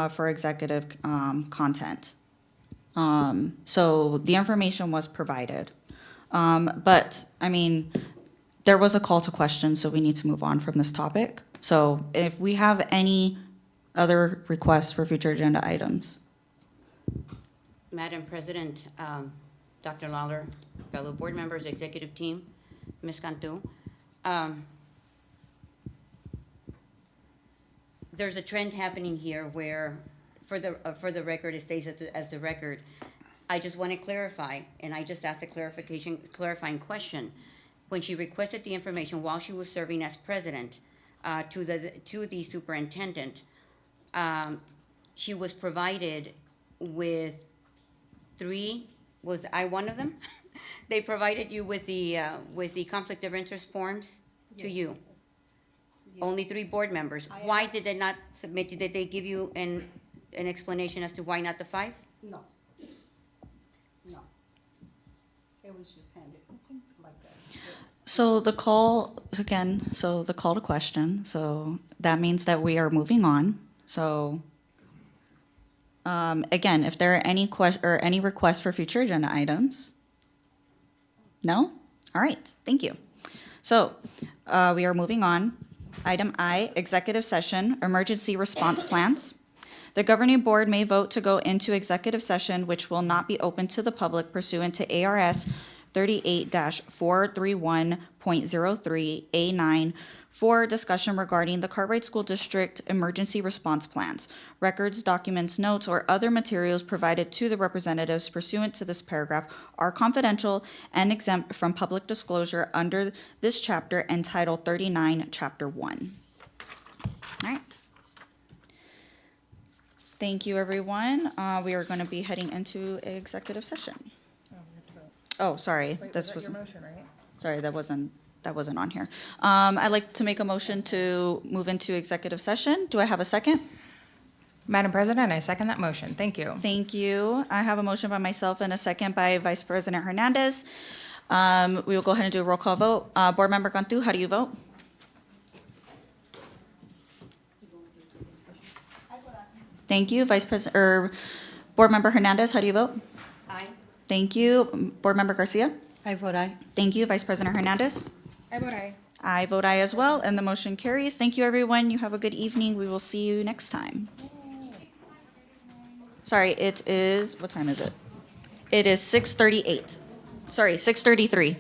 for executive content. So the information was provided. But, I mean, there was a call to question, so we need to move on from this topic. So if we have any other requests for future agenda items. Madam President, Dr. Lawler, fellow board members, executive team, Ms. Cantu, there's a trend happening here where, for the record, it stays as the record. I just want to clarify, and I just asked a clarifying question. When she requested the information while she was serving as president to the superintendent, she was provided with 3. Was I one of them? They provided you with the conflict of interest forms to you. Only 3 board members. Why did they not submit you? Did they give you an explanation as to why not the 5? No. No. It was just handed like that. So the call to question, so that means that we are moving on. So again, if there are any requests for future agenda items? No? All right, thank you. So we are moving on. Item I, executive session, emergency response plans. The governing board may vote to go into executive session, which will not be open to the public pursuant to ARS 38-431.03A9 for discussion regarding the Cartwright School District emergency response plans. Records, documents, notes, or other materials provided to the representatives pursuant to this paragraph are confidential and exempt from public disclosure under this chapter and Title 39, Chapter 1. All right. Thank you, everyone. We are going to be heading into executive session. Oh, sorry. Wait, This was that wasn't. your motion, right? Sorry, that wasn't on here. I'd like to make a motion to move into executive session. Do I have a second? Madam President, I second that motion. Thank you. Thank you. I have a motion by myself and a second by Vice President Hernandez. We will go ahead and do a roll call vote. Board Member Cantu, how do you vote? Thank you. Board Member Hernandez, how do you vote? Aye. Thank you. Board Member Garcia? I vote aye. Thank you. Vice President Hernandez? I vote aye. I vote aye as well, and the motion carries. Thank you, everyone. You have a good evening. We will see you next time. Sorry, it is, what time is it? It is 6:38. Sorry, 6:33.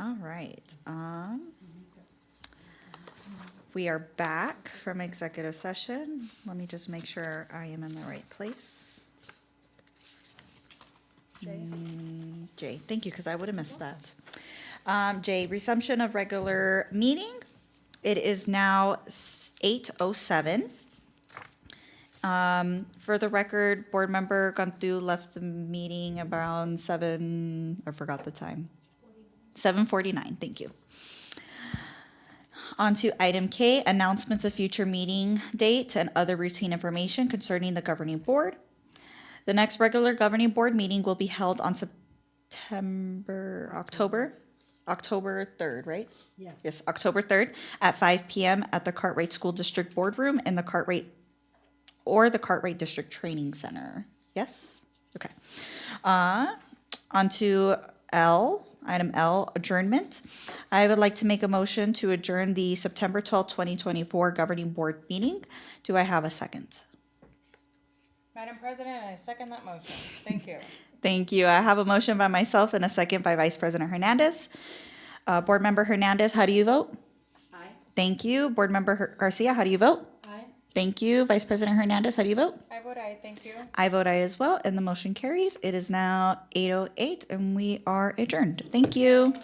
All right. We are back from executive session. Let me just make sure I am in the right place. J, thank you, because I would have missed that. J, resumption of regular meeting. It is now 8:07. For the record, board member Cantu left the meeting around 7, I forgot the time. 7:49, thank you. On to item K, announcements of future meeting date and other routine information concerning the governing board. The next regular governing board meeting will be held on October 3rd, right? Yes. Yes, October 3rd at 5 p.m. at the Cartwright School District Boardroom in the Cartwright District Training Center. Yes? Okay. On to L, item L, adjournment. I would like to make a motion to adjourn the September 12, 2024 governing board meeting. Do I have a second? Madam President, I second that motion. Thank you. Thank you. I have a motion by myself and a second by Vice President Hernandez. Board Member Hernandez, how do you vote? Aye. Thank you. Board Member Garcia, how do you vote? Aye. Thank you. Vice President Hernandez, how do you vote? I vote aye, thank you. I vote aye as well, and the motion carries. It is now 8:08, and we are adjourned. Thank you.